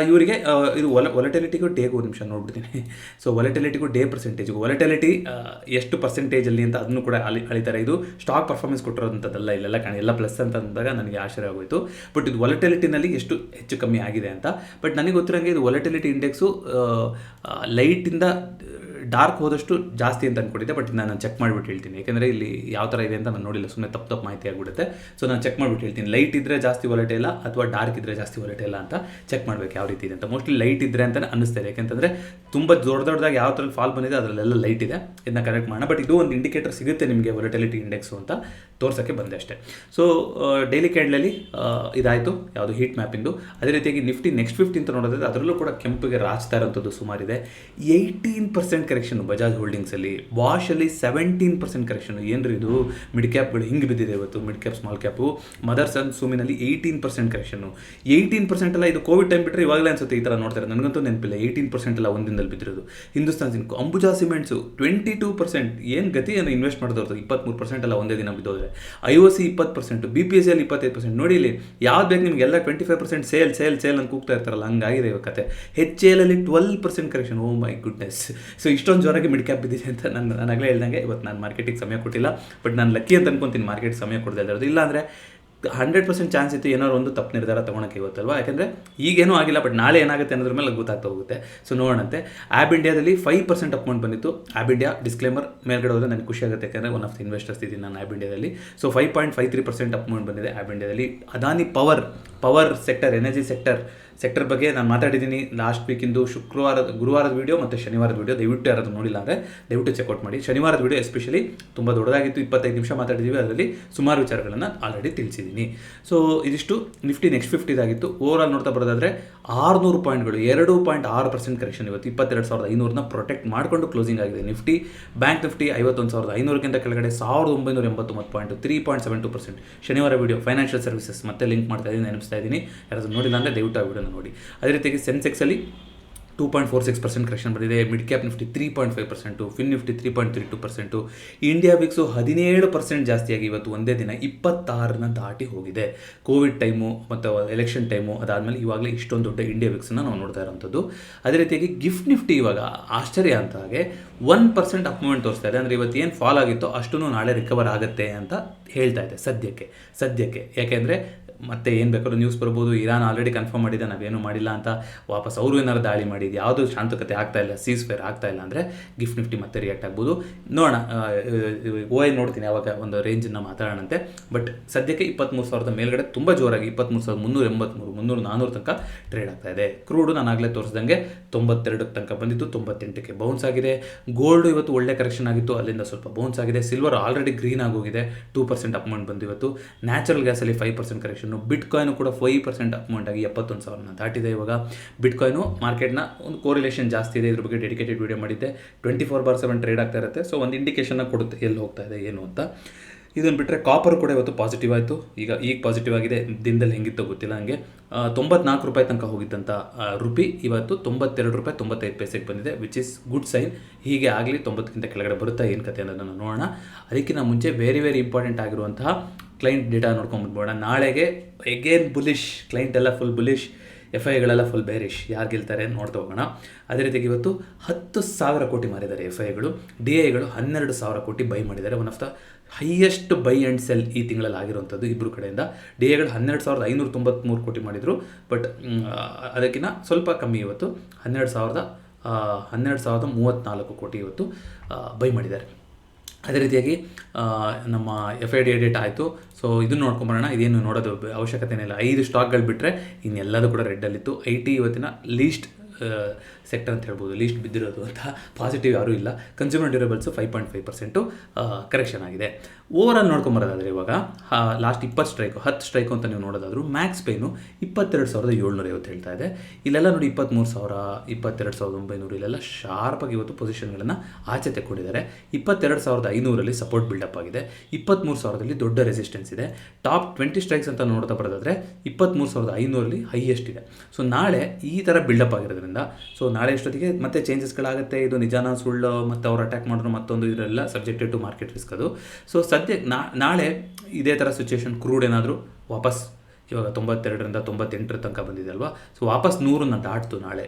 ಇವರಿಗೆ ಇದು ವೊಲಟಿಲಿಟಿಗೂ ಡೇಗೂ ಒಂದು ನಿಮಿಷ ನೋಡ್ಬಿಡ್ತೀನಿ. ಸೊ ವೊಲಟಿಲಿಟಿಗೂ ಡೇ ಪರ್ಸೆಂಟೇಜ್ಗೂ ವೊಲಟಿಲಿಟಿ ಎಷ್ಟು ಪರ್ಸೆಂಟೇಜಲ್ಲಿ ಅಂತ ಅದನ್ನು ಕೂಡ ಅಳಿತಾರೆ. ಇದು ಸ್ಟಾಕ್ ಪರ್ಫಾರ್ಮೆನ್ಸ್ ಕೊಟ್ಟಿರೋದಂಥದ್ದಲ್ಲ, ಇಲ್ಲೆಲ್ಲ ಎಲ್ಲ ಪ್ಲಸ್ ಅಂತ ಅಂದಾಗ ನನಗೆ ಆಶ್ಚರ್ಯ ಆಗೋಯಿತು. ಬಟ್ ಇದು ವೊಲಟಿಲಿಟಿನಲ್ಲಿ ಎಷ್ಟು ಹೆಚ್ಚು ಕಮ್ಮಿ ಆಗಿದೆ ಅಂತ. ಬಟ್ ನನಗೆ ಗೊತ್ತಿರೋಂಗೆ ಇದು ವೊಲಟಿಲಿಟಿ ಇಂಡೆಕ್ಸು ಲೈಟಿಂದ ಡಾರ್ಕ್ ಹೋದಷ್ಟು ಜಾಸ್ತಿ ಅಂತ ಅಂದ್ಕೊಂಡಿದ್ದೆ. ಬಟ್ ನಾನು ಚೆಕ್ ಮಾಡಿಬಿಟ್ಟು ಹೇಳ್ತೀನಿ, ಯಾಕೆಂದರೆ ಇಲ್ಲಿ ಯಾವ ಥರ ಇದೆ ಅಂತ ನಾನು ನೋಡಿಲ್ಲ, ಸುಮ್ಮನೆ ತಪ್ಪು ಮಾಹಿತಿ ಆಗಿಬಿಡುತ್ತೆ. ಸೊ ನಾನು ಚೆಕ್ ಮಾಡಿಬಿಟ್ಟು ಹೇಳ್ತೀನಿ, ಲೈಟ್ ಇದ್ದರೆ ಜಾಸ್ತಿ ವೊಲಟೈಲ ಅಥವಾ ಡಾರ್ಕ್ ಇದ್ದರೆ ಜಾಸ್ತಿ ವೊಲಟೈಲ ಅಂತ ಚೆಕ್ ಮಾಡಬೇಕು ಯಾವ ರೀತಿ ಇದೆ ಅಂತ. ಮೋಸ್ಟ್ಲಿ ಲೈಟ್ ಇದ್ದರೆ ಅಂತಲೇ ಅನ್ನಿಸ್ತಾರೆ, ಯಾಕೆಂತಂದರೆ ತುಂಬ ದೊಡ್ಡದಾಗಿ ಯಾವ ಥರ ಫಾಲ್ ಬಂದಿದೆ ಅದರಲ್ಲೆಲ್ಲ ಲೈಟ್ ಇದೆ, ಇದನ್ನ ಕರೆಕ್ಟ್ ಮಾಡೋಣ. ಬಟ್ ಇದು ಒಂದು ಇಂಡಿಕೇಟರ್ ಸಿಗುತ್ತೆ ನಿಮಗೆ ವೊಲಟಿಲಿಟಿ ಇಂಡೆಕ್ಸು ಅಂತ ತೋರ್ಸೋಕ್ಕೆ ಬಂದೆ ಅಷ್ಟೇ. ಸೊ ಡೈಲಿ ಕ್ಯಾಂಡಲಲ್ಲಿ ಇದಾಯಿತು ಯಾವುದು ಹೀಟ್ ಮ್ಯಾಪಿಂದು. ಅದೇ ರೀತಿಯಾಗಿ ನಿಫ್ಟಿ ನೆಕ್ಸ್ಟ್ 50 ಅಂತ ನೋಡೋದಾದ್ರೆ ಅದರಲ್ಲೂ ಕೂಡ ಕೆಂಪಿಗೆ ರಾಚ್ತಾ ಇರೋಂಥದ್ದು ಸುಮಾರಿದೆ. 18% ಕರೆಕ್ಷನ್ ಬಜಾಜ್ ಹೋಲ್ಡಿಂಗ್ಸಲ್ಲಿ, ವಾಶಲ್ಲಿ 17% ಕರೆಕ್ಷನ್. ಏನ್ರಿ ಇದು, ಮಿಡ್ ಕ್ಯಾಪ್ಗಳು ಹಿಂಗೆ ಬಿದ್ದಿದೆ ಇವತ್ತು, mid cap small cap. Motherson ಸುಮಿನಲ್ಲಿ 18% ಕರೆಕ್ಷನ್ನು. 18% ಅಲ್ಲ, ಇದು ಕೋವಿಡ್ ಟೈಮ್ ಬಿಟ್ಟರೆ ಇವಾಗಲೇ ಅನ್ಸುತ್ತೆ ಈ ಥರ ನೋಡ್ತಾರೆ, ನನಗಂತೂ ನೆನಪಿಲ್ಲ 18% ಅಲ್ಲ ಒಂದಿನದಲ್ಲಿ ಬಿದ್ದಿರೋದು. ಹಿಂದೂಸ್ತಾನ್ ಜಿಂಕ್, ಅಂಬುಜಾ ಸಿಮೆಂಟ್ಸು 22%. ಏನು ಗತಿ ಏನು ಇನ್ವೆಸ್ಟ್ ಮಾಡಿದವ್ರದ್ದು, 23% ಅಲ್ಲ ಒಂದೇ ದಿನ ಬಿದ್ದೋದ್ರೆ. IOC 20%, BPCL 25%. ನೋಡಿ ಇಲ್ಲಿ ಯಾವ್ದು ಬೇಕು ನಿಮಗೆಲ್ಲ 25% ಸೇಲ್ ಅಂತ ಕೂಗ್ತಾ ಇರ್ತಾರಲ್ಲ, ಹಂಗಾಗಿದೆ ಇವಾಗ ಕತೆ. HCL ಅಲ್ಲಿ 12% correction. Oh my goodness. So ಇಷ್ಟೊಂದು ಜೋರಾಗಿ ಮಿಡ್ ಕ್ಯಾಪ್ ಬಿದ್ದಿದೆ ಅಂತ ನಾನು ಆಗಲೇ ಹೇಳ್ದಂಗೆ ಇವತ್ತು ನಾನು ಮಾರ್ಕೆಟಿಗೆ ಸಮಯ ಕೊಟ್ಟಿಲ್ಲ. ಬಟ್ ನಾನು ಲಕ್ಕಿ ಅಂತ ಅನ್ಕೊತೀನಿ ಮಾರ್ಕೆಟ್ ಸಮಯ ಕೊಡದೆ ಇರೋದು. ಇಲ್ಲ ಅಂದರೆ 100% ಚಾನ್ಸ್ ಇತ್ತು ಏನಾದ್ರು ಒಂದು ತಪ್ಪು ನಿರ್ಧಾರ ತೊಗೊಳಕ್ಕೆ ಇವತ್ತಲ್ವಾ, ಯಾಕೆಂದರೆ ಈಗೇನೂ ಆಗಿಲ್ಲ, ಬಟ್ ನಾಳೆ ಏನಾಗುತ್ತೆ ಅನ್ನೋದ್ರ ಮೇಲೆ ಗೊತ್ತಾಗ್ತಾ ಹೋಗುತ್ತೆ. ಸೊ ನೋಡೋಣಂತೆ. ಆ್ಯಬ್ ಇಂಡಿಯಾದಲ್ಲಿ 5% ಅಪ್ಮೌಂಟ್ ಬಂದಿತ್ತು. ಆ್ಯಬ್ ಇಂಡಿಯಾ ಡಿಸ್ಕ್ಲೇಮರ್ ಮೇಲ್ಗಡೆ ಹೋದರೆ ನನಗೆ ಖುಷಿ ಆಗುತ್ತೆ, ಯಾಕೆಂದರೆ ಒನ್ ಆಫ್ ದ ಇನ್ವೆಸ್ಟರ್ಸ್ ಇದ್ದೀನಿ ನಾನು ಆ್ಯಬ್ ಇಂಡಿಯಾದಲ್ಲಿ. ಸೊ 5.53% ಅಪ್ಮೌಂಟ್ ಬಂದಿದೆ ಆ್ಯಬ್ ಇಂಡಿಯಾದಲ್ಲಿ. Adani power sector, energy sector ಬಗ್ಗೆ ನಾನು ಮಾತಾಡಿದ್ದೀನಿ ಲಾಸ್ಟ್ ವೀಕಿಂದು ಗುರುವಾರದ ವೀಡಿಯೋ ಮತ್ತು ಶನಿವಾರದ ವೀಡಿಯೋ. ದಯವಿಟ್ಟು ಯಾರಾದರೂ ನೋಡಿಲ್ಲ ಅಂದರೆ ದಯವಿಟ್ಟು ಚೆಕ್ಔಟ್ ಮಾಡಿ. ಶನಿವಾರದ ವೀಡಿಯೋ ಎಸ್ಪೆಷಲಿ ತುಂಬ ದೊಡ್ಡದಾಗಿತ್ತು, 25 ನಿಮಿಷ ಮಾತಾಡಿದ್ದೀವಿ, ಅದರಲ್ಲಿ ಸುಮಾರು ವಿಚಾರಗಳನ್ನು ಆಲ್ರೆಡಿ ತಿಳಿಸಿದ್ದೀನಿ. ಸೊ ಇದಿಷ್ಟು ನಿಫ್ಟಿ ನೆಕ್ಸ್ಟ್ 50 ಓವರಾಲ್ ನೋಡ್ತಾ ಬರೋದಾದರೆ 600 ಪಾಯಿಂಟ್ಗಳು, 2.6% ಕರೆಕ್ಷನ್ ಇವತ್ತು. 22,500ನ ಪ್ರೊಟೆಕ್ಟ್ ಮಾಡಿಕೊಂಡು ಕ್ಲೋಸಿಂಗ್ ಆಗಿದೆ ನಿಫ್ಟಿ. ಬ್ಯಾಂಕ್ ನಿಫ್ಟಿ 51,500ಕ್ಕಿಂತ ಕೆಳಗಡೆ 1,989 ಪಾಯಿಂಟ್, 3.72%. ಶನಿವಾರ ವೀಡಿಯೋ ಫೈನಾನ್ಷಿಯಲ್ ಸರ್ವಿಸಸ್ ಮತ್ತೆ ಲಿಂಕ್ ಮಾಡ್ತಾ ಇದ್ದೀನಿ, ನೆನಪಿಸ್ತಾ ಇದ್ದೀನಿ. ಯಾರಾದರೂ ನೋಡಿಲ್ಲ ಅಂದರೆ ದಯವಿಟ್ಟು ಆ ವಿಡಿಯೋನ ನೋಡಿ. ಅದೇ ರೀತಿಯಾಗಿ ಸೆನ್ಸೆಕ್ಸಲ್ಲಿ 2.46% ಕರೆಕ್ಷನ್ ಬಂದಿದೆ. Mid cap Nifty 3.5%, fin Nifty 3.32%, India wicks 17% ಜಾಸ್ತಿಯಾಗಿ ಇವತ್ತು ಒಂದೇ ದಿನ 26ನ ದಾಟಿ ಹೋಗಿದೆ. ಕೋವಿಡ್ ಟೈಮು ಮತ್ತು ಎಲೆಕ್ಷನ್ ಟೈಮು ಅದಾದಮೇಲೆ ಇವಾಗಲೇ ಇಷ್ಟೊಂದು ದೊಡ್ಡ ಇಂಡಿಯಾ ವಿಕ್ಸನ್ನು ನಾವು ನೋಡ್ತಾ ಇರೋವಂಥದ್ದು. ಅದೇ ರೀತಿಯಾಗಿ ಗಿಫ್ಟ್ ನಿಫ್ಟಿ ಇವಾಗ ಆಶ್ಚರ್ಯ ಅಂತ ಹಾಗೆ 1% ಅಪ್ ಮೂವ್ಮೆಂಟ್ ತೋರಿಸ್ತಾ ಇದೆ. ಅಂದರೆ ಇವತ್ತು ಏನು ಫಾಲ್ ಆಗಿತ್ತೋ ಅಷ್ಟೂ ನಾಳೆ ರಿಕವರ್ ಆಗುತ್ತೆ ಅಂತ ಹೇಳ್ತಾ ಇದೆ ಸದ್ಯಕ್ಕೆ. ಯಾಕೆಂದರೆ ಮತ್ತೆ ಏನು ಬೇಕಾದ್ರೂ ನ್ಯೂಸ್ ಬರ್ಬೋದು, ಇರಾನ್ ಆಲ್ರೆಡಿ ಕನ್ಫರ್ಮ್ ಮಾಡಿದೆ ನಾವೇನು ಮಾಡಿಲ್ಲ ಅಂತ, ವಾಪಸ್ ಅವರು ಏನಾರು ದಾಳಿ ಮಾಡಿದ್ದು ಯಾವುದೂ ಶಾಂತಕತೆ ಆಗ್ತಾ ಇಲ್ಲ, ಸೀಸ್ ಫೇರ್ ಆಗ್ತಾ ಇಲ್ಲ ಅಂದರೆ ಗಿಫ್ಟ್ ನಿಫ್ಟಿ ಮತ್ತೆ ರಿಯಾಕ್ಟ್ ಆಗ್ಬೋದು. ನೋಡೋಣ, ನೋಡ್ತೀನಿ ಯಾವಾಗ ಒಂದು ರೇಂಜನ್ನು ಮಾತಾಡೋಣಂತೆ. ಬಟ್ ಸದ್ಯಕ್ಕೆ 23,000 ಮೇಲ್ಗಡೆ ತುಂಬ ಜೋರಾಗಿ 23,383, 400 ತನಕ ಟ್ರೇಡ್ ಆಗ್ತಾ ಇದೆ. ಕ್ರೂಡು ನಾನು ಆಗಲೇ ತೋರಿಸ್ದಂಗೆ 92 ತನಕ ಬಂದಿದ್ದು 98ಕ್ಕೆ ಬೌನ್ಸ್ ಆಗಿದೆ. ಗೋಲ್ಡು ಇವತ್ತು ಒಳ್ಳೆ ಕರೆಕ್ಷನ್ ಆಗಿತ್ತು, ಅಲ್ಲಿಂದ ಸ್ವಲ್ಪ ಬೌನ್ಸ್ ಆಗಿದೆ. ಸಿಲ್ವರ್ ಆಲ್ರೆಡಿ ಗ್ರೀನ್ ಆಗೋಗಿದೆ, 2% ಅಪ್ ಮೂವ್ಮೆಂಟ್ ಬಂದು ಇವತ್ತು. ನ್ಯಾಚುರಲ್ ಗ್ಯಾಸಲ್ಲಿ 5% ಕರೆಕ್ಷನ್. ಬಿಟ್ಕಾಯಿನು ಕೂಡ 5% ಅಪ್ ಮೂವ್ಮೆಂಟ್ ಆಗಿ 71,000 ದಾಟಿದೆ. ಇವಾಗ ಬಿಟ್ಕಾಯಿನು ಮಾರ್ಕೆಟ್ನ ಒಂದು ಕೋರಿಲೇಷನ್ ಜಾಸ್ತಿ ಇದೆ, ಇದ್ರ ಬಗ್ಗೆ ಡೆಡಿಕೇಟೆಡ್ ವಿಡಿಯೋ ಮಾಡಿದ್ದೆ. 24/7 ಟ್ರೇಡ್ ಆಗ್ತಾ ಇರುತ್ತೆ. ಸೊ ಒಂದು ಇಂಡಿಕೇಶನ್ನ ಕೊಡುತ್ತೆ ಎಲ್ಲಿ ಹೋಗ್ತಾ ಇದೆ ಏನು ಅಂತ. ಇದನ್ನು ಬಿಟ್ಟರೆ ಕಾಪರ್ ಕೂಡ ಇವತ್ತು ಪಾಸಿಟಿವ್ ಆಯಿತು. ಈಗ ಪಾಸಿಟಿವ್ ಆಗಿದೆ, ದಿನದಲ್ಲಿ ಹೆಂಗಿತ್ತೋ ಗೊತ್ತಿಲ್ಲ ನನಗೆ. 94 ರೂಪಾಯಿ ತನಕ ಹೋಗಿದ್ದಂಥ ರುಪಿ ಇವತ್ತು 92 ರೂಪಾಯಿ 95 ಪೈಸೆಗೆ ಬಂದಿದೆ, ವಿಚ್ ಇಸ್ ಗುಡ್ ಸೈನ್. ಹೀಗೆ ಆಗಲಿ 90ಕ್ಕಿಂತ ಕೆಳಗಡೆ ಬರುತ್ತಾ ಏನು ಕತೆ ಅನ್ನೋದನ್ನು ನೋಡೋಣ. ಅದಕ್ಕಿಂತ ಮುಂಚೆ ವೆರಿ ಇಂಪಾರ್ಟೆಂಟ್ ಆಗಿರುವಂತಹ ಕ್ಲೈಂಟ್ ಡೇಟಾ ನೋಡ್ಕೊಂಡ್ಬಿಡ್ಬೋಣ. ನಾಳೆಗೆ ಎಗೇನ್ ಬುಲಿಶ್, ಕ್ಲೈಂಟ್ ಎಲ್ಲ ಫುಲ್ ಬುಲಿಶ್, FIಗಳೆಲ್ಲ ಫುಲ್ ಬೇರಿಶ್. ಯಾರು ಗೆಲ್ತಾರೆ ನೋಡ್ತಾ ಹೋಗೋಣ. ಅದೇ ರೀತಿಯಾಗಿ ಇವತ್ತು 10,000 ಕೋಟಿ ಮಾರಿದ್ದಾರೆ FIಗಳು. DIಗಳು 12,000 ಕೋಟಿ ಬೈ ಮಾಡಿದ್ದಾರೆ. One of the highest by and sell ಈ ತಿಂಗಳಲ್ಲಿ ಆಗಿರುವಂಥದ್ದು ಇಬ್ಬರು ಕಡೆಯಿಂದ. DIಗಳು 12,593 ಕೋಟಿ ಮಾಡಿದರು. ಬಟ್ ಅದಕ್ಕಿಂತ ಸ್ವಲ್ಪ ಕಮ್ಮಿ ಇವತ್ತು 12,034 ಕೋಟಿ ಇವತ್ತು ಬೈ ಮಾಡಿದ್ದಾರೆ. ಅದೇ ರೀತಿಯಾಗಿ ನಮ್ಮ FIDI ಡೇಟಾ ಆಯಿತು. ಸೊ ಇದನ್ನು ನೋಡ್ಕೊಂಬರೋಣ. ಇದೇನು ನೋಡೋದು ಅವಶ್ಯಕತೆನೇ ಇಲ್ಲ. 5 ಸ್ಟಾಕ್ಗಳು ಬಿಟ್ಟರೆ ಇನ್ನೆಲ್ಲದೂ ಕೂಡ ರೆಡ್ಡಲ್ಲಿತ್ತು. IT ಇವತ್ತಿನ ಲೀಸ್ಟ್ ಸೆಕ್ಟರ್ ಅಂತ ಹೇಳ್ಬೋದು, ಲೀಸ್ಟ್ ಬಿದ್ದಿರೋದು ಅಂತ. ಪಾಸಿಟಿವ್ ಯಾರೂ ಇಲ್ಲ. ಕನ್ಸ್ಯೂಮರ್ ಡ್ಯೂರೇಬಲ್ಸು 5.5% ಕರೆಕ್ಷನ್ ಆಗಿದೆ. ಓವರಾಲ್ ನೋಡ್ಕೊಂಬರೋದಾದರೆ ಇವಾಗ ಲಾಸ್ಟ್ 10 ಸ್ಟ್ರೈಕು ಅಂತ ನೀವು ನೋಡೋದಾದರೂ ಮ್ಯಾಕ್ಸ್ ಪೇನು 22,750 ಹೇಳ್ತಾ ಇದೆ. ಇಲ್ಲೆಲ್ಲ ನೋಡಿ 23,000, 22,900 ಇಲ್ಲೆಲ್ಲ ಶಾರ್ಪಾಗಿ ಇವತ್ತು ಪೊಸಿಷನ್ಗಳನ್ನು ಆಚೆ ತೆಕ್ಕೊಂಡಿದ್ದಾರೆ. 22,500 ಸಪೋರ್ಟ್ ಬಿಲ್ಡಪ್ ಆಗಿದೆ. 23,000 ದೊಡ್ಡ ರೆಸಿಸ್ಟೆನ್ಸ್ ಇದೆ. ಟಾಪ್ 20 ಸ್ಟ್ರೈಕ್ಸ್ ಅಂತ ನೋಡ್ತಾ ಬರೋದಾದರೆ 23,500 ಹೈಯೆಸ್ಟ್ ಇದೆ. ಸೊ ನಾಳೆ ಈ ಥರ ಬಿಲ್ಡಪ್ ಆಗಿರೋದ್ರಿಂದ, ಸೊ ನಾಳೆ ಎಷ್ಟೊತ್ತಿಗೆ ಮತ್ತೆ ಚೇಂಜಸ್ಗಳಾಗುತ್ತೆ. ಇದು ನಿಜಾನ ಸುಳ್ಳು, ಮತ್ತು ಅವ್ರು ಅಟ್ಯಾಕ್ ಮಾಡಿದ್ರು ಮತ್ತೊಂದು, ಇದರೆಲ್ಲ ಸಬ್ಜೆಕ್ಟೆಡ್ ಟು ಮಾರ್ಕೆಟ್ ರಿಸ್ಕ್ ಅದು. ಸೊ ಸದ್ಯಕ್ಕೆ ನಾಳೆ ಇದೇ ಥರ ಸಿಚುವೇಶನ್ ಕ್ರೂಡ್ ಏನಾದರೂ ವಾಪಸ್ ಇವಾಗ 92ರಿಂದ 98 ತನಕ ಬಂದಿದೆ ಅಲ್ವಾ. ಸೊ ವಾಪಸ್ 100ನ್ನ ದಾಟ್ತು ನಾಳೆ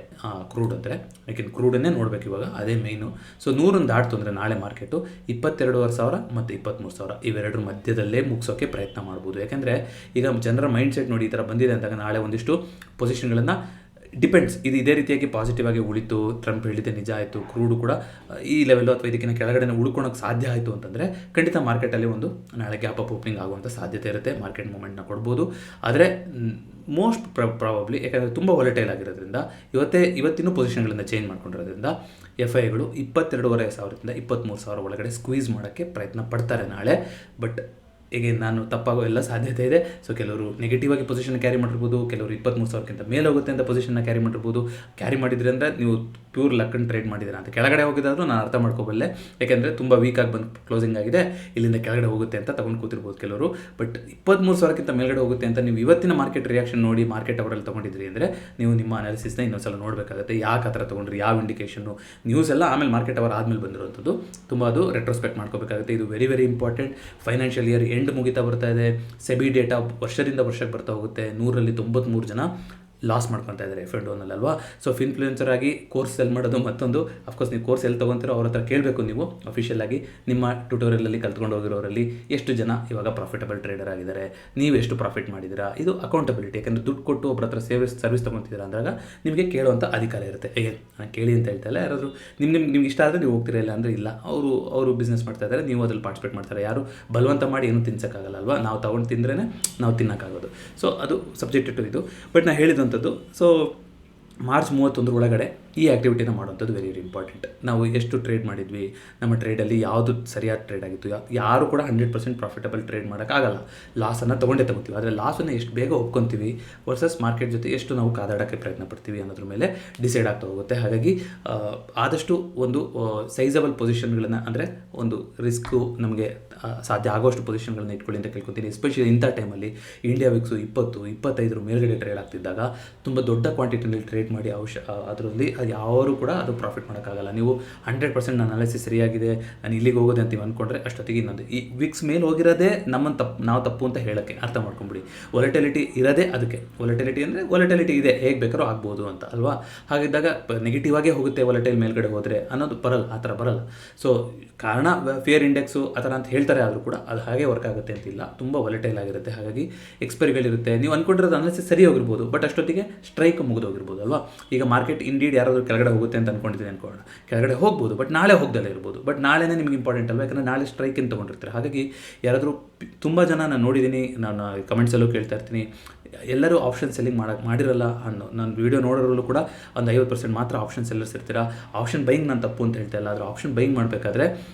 ಕ್ರೂಡ್ ಅಂದರೆ, ಯಾಕೆಂದ್ರೆ ಕ್ರೂಡನ್ನೇ ನೋಡಬೇಕು ಇವಾಗ, ಅದೇ ಮೇಯ್ನು. ಸೊ 100ನ್ನ ದಾಟ್ತು ಅಂದರೆ ನಾಳೆ ಮಾರ್ಕೆಟು 22,500 ಮತ್ತು 23,000 ಇವೆರಡರ ಮಧ್ಯದಲ್ಲೇ ಮುಗಿಸೋಕ್ಕೆ ಪ್ರಯತ್ನ ಮಾಡ್ಬೋದು. ಯಾಕೆಂದರೆ ಈಗ ಜನರ ಮೈಂಡ್ ಸೆಟ್ ನೋಡಿ ಈ ಥರ ಬಂದಿದೆ ಅಂದಾಗ ನಾಳೆ ಒಂದಿಷ್ಟು ಪೊಸಿಷನ್ಗಳನ್ನು ಡಿಪೆಂಡ್ಸ್. ಇದು ಇದೇ ರೀತಿಯಾಗಿ ಪಾಸಿಟಿವ್ ಆಗಿ ಉಳಿತು, ಟ್ರಂಪ್ ಹೇಳಿದ್ದೆ ನಿಜ ಆಯಿತು, ಕ್ರೂಡು ಕೂಡ ಈ ಲೆವೆಲ್ಲು ಅಥವಾ ಇದಕ್ಕಿಂತ ಕೆಳಗಡೆ ಉಳ್ಕೊಳಕ್ಕೆ ಸಾಧ್ಯ ಆಯಿತು ಅಂತಂದರೆ ಖಂಡಿತ ಮಾರ್ಕೆಟಲ್ಲಿ ಒಂದು ನಾಳೆ ಗ್ಯಾಪ್ ಅಪ್ ಓಪನಿಂಗ್ ಆಗುವಂಥ ಸಾಧ್ಯತೆ ಇರುತ್ತೆ. ಮಾರ್ಕೆಟ್ ಮೂಮೆಂಟ್ನ ಕೊಡ್ಬೋದು. ಆದರೆ ಮೋಸ್ಟ್ ಪ್ರಾಬಬ್ಲಿ, ಯಾಕಂದರೆ ತುಂಬ ವಾಲಟೈಲ್ ಆಗಿರೋದ್ರಿಂದ ಇವತ್ತಿನ ಪೊಸಿಷನ್ಗಳಿಂದ ಚೇಂಜ್ ಮಾಡ್ಕೊಂಡಿರೋದ್ರಿಂದ FIಗಳು 22,500ರಿಂದ 23,000 ಒಳಗಡೆ ಸ್ಕ್ವೀಸ್ ಮಾಡೋಕ್ಕೆ ಪ್ರಯತ್ನ ಪಡ್ತಾರೆ ನಾಳೆ. ಬಟ್ ಈಗ ನಾನು ತಪ್ಪಾಗೋ ಎಲ್ಲ ಸಾಧ್ಯತೆ ಇದೆ. ಸೊ ಕೆಲವರು ನೆಗೆಟಿವ್ ಆಗಿ ಪೊಸಿಷನ್ ಕ್ಯಾರಿ ಮಾಡಿರ್ಬೋದು, ಕೆಲವರು 23,000ಕ್ಕಿಂತ ಮೇಲೆ ಹೋಗುತ್ತೆ ಅಂತ ಪೊಸಿಷನ್ನ ಕ್ಯಾರಿ ಮಾಡಿರ್ಬೋದು. ಕ್ಯಾರಿ ಮಾಡಿದ್ರೆ ಅಂದರೆ ನೀವು ಪ್ಯೂರ್ ಲಕ್ಕನ್ನು ಟ್ರೇಡ್ ಮಾಡಿದ್ದೀರ ಅಂತ. ಕೆಳಗಡೆ ಹೋಗಿದ್ದಾದರೂ ನಾನು ಅರ್ಥ ಮಾಡ್ಕೋಬಲ್ಲೆ, ಯಾಕೆಂದರೆ ತುಂಬ ವೀಕಾಗಿ ಬಂದು ಕ್ಲೋಸಿಂಗ್ ಆಗಿದೆ, ಇಲ್ಲಿಂದ ಕೆಳಗಡೆ ಹೋಗುತ್ತೆ ಅಂತ ತೊಗೊಂಡು ಕೂತಿರ್ಬೋದು ಕೆಲವರು. ಬಟ್ 23,000ಕ್ಕಿಂತ ಮೇಲ್ಗಡೆ ಹೋಗುತ್ತೆ ಅಂತ ನೀವು ಇವತ್ತಿನ ಮಾರ್ಕೆಟ್ ರಿಯಾಕ್ಷನ್ ನೋಡಿ ಮಾರ್ಕೆಟ್ ಅವರಲ್ಲಿ ತೊಗೊಂಡಿದ್ರಿ ಅಂದರೆ ನೀವು ನಿಮ್ಮ ಅನಾಲಿಸಿಸ್ನ ಇನ್ನೊಂದ್ಸಲ ನೋಡಬೇಕಾಗುತ್ತೆ. ಯಾಕೆ ಆ ಥರ ತೊಗೊಂಡ್ರಿ, ಯಾವ ಇಂಡಿಕೇಷನ್ನು, ನ್ಯೂಸ್ ಎಲ್ಲ ಆಮೇಲೆ ಮಾರ್ಕೆಟ್ ಅವರ್ ಆದಮೇಲೆ ಬಂದಿರುವಂಥದ್ದು. ತುಂಬ ಅದು ರೆಟ್ರೋಸ್ಪೆಕ್ಟ್ ಮಾಡ್ಕೋಬೇಕಾಗುತ್ತೆ. ಇದು very important. Financial year end ಮುಗಿತಾ ಬರ್ತಾ ಇದೆ. ಸೆಬಿ ಡೇಟಾ ವರ್ಷದಿಂದ ವರ್ಷಕ್ಕೆ ಬರ್ತಾ ಹೋಗುತ್ತೆ. 100ರಲ್ಲಿ 93 ಜನ ಲಾಸ್ ಮಾಡ್ಕೊತಾ ಇದ್ದಾರೆ F&Oನಲ್ಲಿ ಅಲ್ವಾ. ಸೊ ಇನ್ಫ್ಲೂಯೆನ್ಸರ್ ಆಗಿ ಕೋರ್ಸ್ ಸೆಲ್ ಮಾಡೋದು ಮತ್ತೊಂದು. ಅಫ್ಕೋರ್ಸ್ ನೀವು ಕೋರ್ಸ್ ಎಲ್ಲಿ ತೊಗೊತೀರೋ ಅವ್ರ ಹತ್ರ ಕೇಳಬೇಕು ನೀವು ಅಫಿಷಿಯಲ್ ಆಗಿ. ನಿಮ್ಮ ಟ್ಯುಟೋರಿಯಲಲ್ಲಿ ಕಲ್ತ್ಕೊಂಡು ಹೋಗಿರೋರಲ್ಲಿ ಎಷ್ಟು ಜನ ಇವಾಗ ಪ್ರಾಫಿಟಬಲ್ ಟ್ರೇಡರ್ ಆಗಿದ್ದಾರೆ, ನೀವು ಎಷ್ಟು ಪ್ರಾಫಿಟ್ ಮಾಡಿದ್ದೀರಾ, ಇದು ಅಕೌಂಟಬಿಲಿಟಿ. ಯಾಕಂದರೆ ದುಡ್ಡು ಕೊಟ್ಟು ಒಬ್ಬರ ಹತ್ರ ಸರ್ವಿಸ್ ತೊಗೊತಿದ್ದೀರಾ ಅಂದಾಗ ನಿಮಗೆ ಕೇಳುವಂಥ ಅಧಿಕಾರ ಇರುತ್ತೆ. ಹೇಗೆ ನಾನು ಕೇಳಿ ಅಂತ ಹೇಳ್ತಾ ಇಲ್ಲ, ಯಾರಾದರೂ ನಿಮ್ಗೆ ಇಷ್ಟ ಆದರೆ ನೀವು ಹೋಗ್ತಿರ, ಇಲ್ಲ ಅಂದರೆ ಇಲ್ಲ. ಅವರು ಬಿಸ್ನೆಸ್ ಮಾಡ್ತಾ ಇದ್ದಾರೆ, ನೀವು ಅದ್ರಲ್ಲಿ ಪಾರ್ಟಿಸಿಪೇಟ್ ಮಾಡ್ತಾರೆ. ಯಾರು ಬಲವಂತ ಮಾಡಿ ಏನೂ ತಿನ್ಸೋಕ್ಕಾಗಲ್ಲ ಅಲ್ವಾ. ನಾವು ತೊಗೊಂಡು ತಿಂದ್ರೇ ನಾವು ತಿನ್ನೋಕ್ಕಾಗೋದು. ಸೊ ಅದು ಸಬ್ಜೆಕ್ಟ್ ಟು ಇದು. ಬಟ್ ನಾನು ಹೇಳಿದಂಥದ್ದು, ಸೊ ಮಾರ್ಚ್ 31 ಒಳಗಡೆ ಈ ಆ್ಯಕ್ಟಿವಿಟಿನ ಮಾಡುವಂಥದ್ದು ವೆರಿ ಇಂಪಾರ್ಟೆಂಟ್. ನಾವು ಎಷ್ಟು ಟ್ರೇಡ್ ಮಾಡಿದ್ವಿ, ನಮ್ಮ ಟ್ರೇಡಲ್ಲಿ ಯಾವುದು ಸರಿಯಾದ ಟ್ರೇಡ್ ಆಗಿತ್ತು. ಯಾರು ಕೂಡ 100% ಪ್ರಾಫಿಟಬಲ್ ಟ್ರೇಡ್ ಮಾಡೋಕ್ಕಾಗಲ್ಲ. ಲಾಸನ್ನು ತೊಗೊಳ್ತೀವಿ. ಆದರೆ ಲಾಸನ್ನು ಎಷ್ಟು ಬೇಗ ಒಪ್ಕೊತೀವಿ ವರ್ಸಸ್ ಮಾರ್ಕೆಟ್ ಜೊತೆ ಎಷ್ಟು ನಾವು ಕಾದಾಡೋಕ್ಕೆ ಪ್ರಯತ್ನ ಪಡ್ತೀವಿ ಅನ್ನೋದ್ರ ಮೇಲೆ ಡಿಸೈಡ್ ಆಗ್ತಾ ಹೋಗುತ್ತೆ. ಹಾಗಾಗಿ ಆದಷ್ಟು ಒಂದು ಸೈಜಬಲ್ ಪೊಸಿಷನ್ಗಳನ್ನು, ಅಂದರೆ ಒಂದು ರಿಸ್ಕು ನಮಗೆ ಸಾಧ್ಯ ಆಗೋಷ್ಟು ಪೊಸಿಷನ್ಗಳನ್ನ ಇಟ್ಕೊಳ್ಳಿ ಅಂತ ಕೇಳ್ಕೊತೀನಿ. ಎಸ್ಪೆಷಲಿ ಇಂಥ ಟೈಮಲ್ಲಿ ಇಂಡಿಯಾ ವಿಕ್ಸು 20-25 ಮೇಲ್ಗಡೆ ಟ್ರೇಡ್ ಆಗ್ತಿದ್ದಾಗ ತುಂಬ ದೊಡ್ಡ ಕ್ವಾಂಟಿಟಿಯಲ್ಲಿ ಟ್ರೇಡ್ ಮಾಡಿ ಅದರಲ್ಲಿ ಯಾರು ಕೂಡ ಅದು ಪ್ರಾಫಿಟ್ ಮಾಡೋಕ್ಕಾಗಲ್ಲ. ನೀವು 100% ಅನಾಲಿಸಿಸ್ ಸರಿಯಾಗಿದೆ, ನಾನು ಇಲ್ಲಿಗೆ ಹೋಗೋದೆ ಅಂತ ನೀವು ಅಂದ್ಕೊಂಡ್ರೆ ಅಷ್ಟೊತ್ತಿಗೆ ಇನ್ನೊಂದು ಈ ವಿಕ್ಸ್ ಮೇಲೆ ಹೋಗಿರೋದೇ ನಾವು ತಪ್ಪು ಅಂತ ಹೇಳೋಕ್ಕೆ ಅರ್ಥ ಮಾಡ್ಕೊಂಬಿಡಿ. ವೊಲಟಿಲಿಟಿ ಇರೋದೇ ಅದಕ್ಕೆ. ವೊಲಟಿಲಿಟಿ ಅಂದರೆ ವೊಲಟಿಲಿಟಿ ಇದೆ, ಹೇಗೆ ಬೇಕಾದ್ರೂ ಆಗ್ಬೋದು ಅಂತ ಅಲ್ವಾ. ಹಾಗಿದ್ದಾಗ ನೆಗೆಟಿವ್ ಆಗೇ ಹೋಗುತ್ತೆ ವೊಲಟೈಲ್ ಮೇಲ್ಗಡೆ ಹೋದರೆ ಅನ್ನೋದು ಬರಲ್ಲ, ಆ ಥರ ಬರಲ್ಲ. ಸೊ ಕಾರಣ ಫಿಯರ್ ಇಂಡೆಕ್ಸು ಆ ಥರ ಅಂತ ಹೇಳ್ತಾರೆ, ಆದರೂ ಕೂಡ ಅದು ಹಾಗೆ ವರ್ಕ್ ಆಗುತ್ತೆ ಅಂತಿಲ್ಲ, ತುಂಬ ವೊಲಟೈಲ್ ಆಗಿರುತ್ತೆ. ಹಾಗಾಗಿ ಎಕ್ಸ್ಪೈರಿಗಳಿರುತ್ತೆ. ನೀವು ಅಂದ್ಕೊಂಡಿರೋದು ಅನಾಲಿಸಿಸ್ ಸರಿ ಹೋಗಿರ್ಬೋದು, ಬಟ್ ಅಷ್ಟೊತ್ತಿಗೆ ಸ್ಟ್ರೈಕ್ ಮುಗಿದೋಗಿರ್ಬೋದು ಅಲ್ವಾ. ಈಗ ಮಾರ್ಕೆಟ್ ಇಂಡೀಡ್ ಯಾರಾದರೂ ಕೆಳಗಡೆ ಹೋಗುತ್ತೆ ಅಂತ ಅಂದ್ಕೊಂಡಿದ್ದೀನಿ ಅನ್ಕೊಳ್ಳೋಣ, ಕೆಳಗಡೆ ಹೋಗ್ಬೋದು, ಬಟ್ ನಾಳೆ ಹೋಗ್ದಲ್ಲೇ ಇರ್ಬೋದು. ಬಟ್ ನಾಳೆನೇ ನಿಮಗೆ ಇಂಪಾರ್ಟೆಂಟ್ ಅಲ್ವಾ, ಯಾಕಂದರೆ ನಾಳೆ ಸ್ಟ್ರೈಕಿಂಗ್ ತೊಗೊಂಡಿರ್ತಾರೆ. ಹಾಗಾಗಿ ಯಾರಾದರೂ ತುಂಬ ಜನ ನಾನು ನೋಡಿದ್ದೀನಿ, ನಾನು ಕಮೆಂಟ್ಸಲ್ಲೂ ಕೇಳ್ತಾ ಇರ್ತೀನಿ, ಎಲ್ಲರೂ ಆಪ್ಷನ್ ಸೆಲ್ಲಿಂಗ್ ಮಾಡಿರಲ್ಲ ನಾನು ವೀಡಿಯೋ ನೋಡೋರಲ್ಲೂ ಕೂಡ ಒಂದು 50% ಮಾತ್ರ ಆಪ್ಷನ್ ಸೆಲ್ಲರ್ಸ್ ಇರ್ತೀರಾ. ಆಪ್ಷನ್ ಬೈಯಿಂಗ್ ನಾನು ತಪ್ಪು ಅಂತ ಹೇಳ್ತಾ ಇಲ್ಲ, ಆದರೆ ಆಪ್ಷನ್ ಬೈಯಿಂಗ್ ಮಾಡಬೇಕಾದ್ರೆ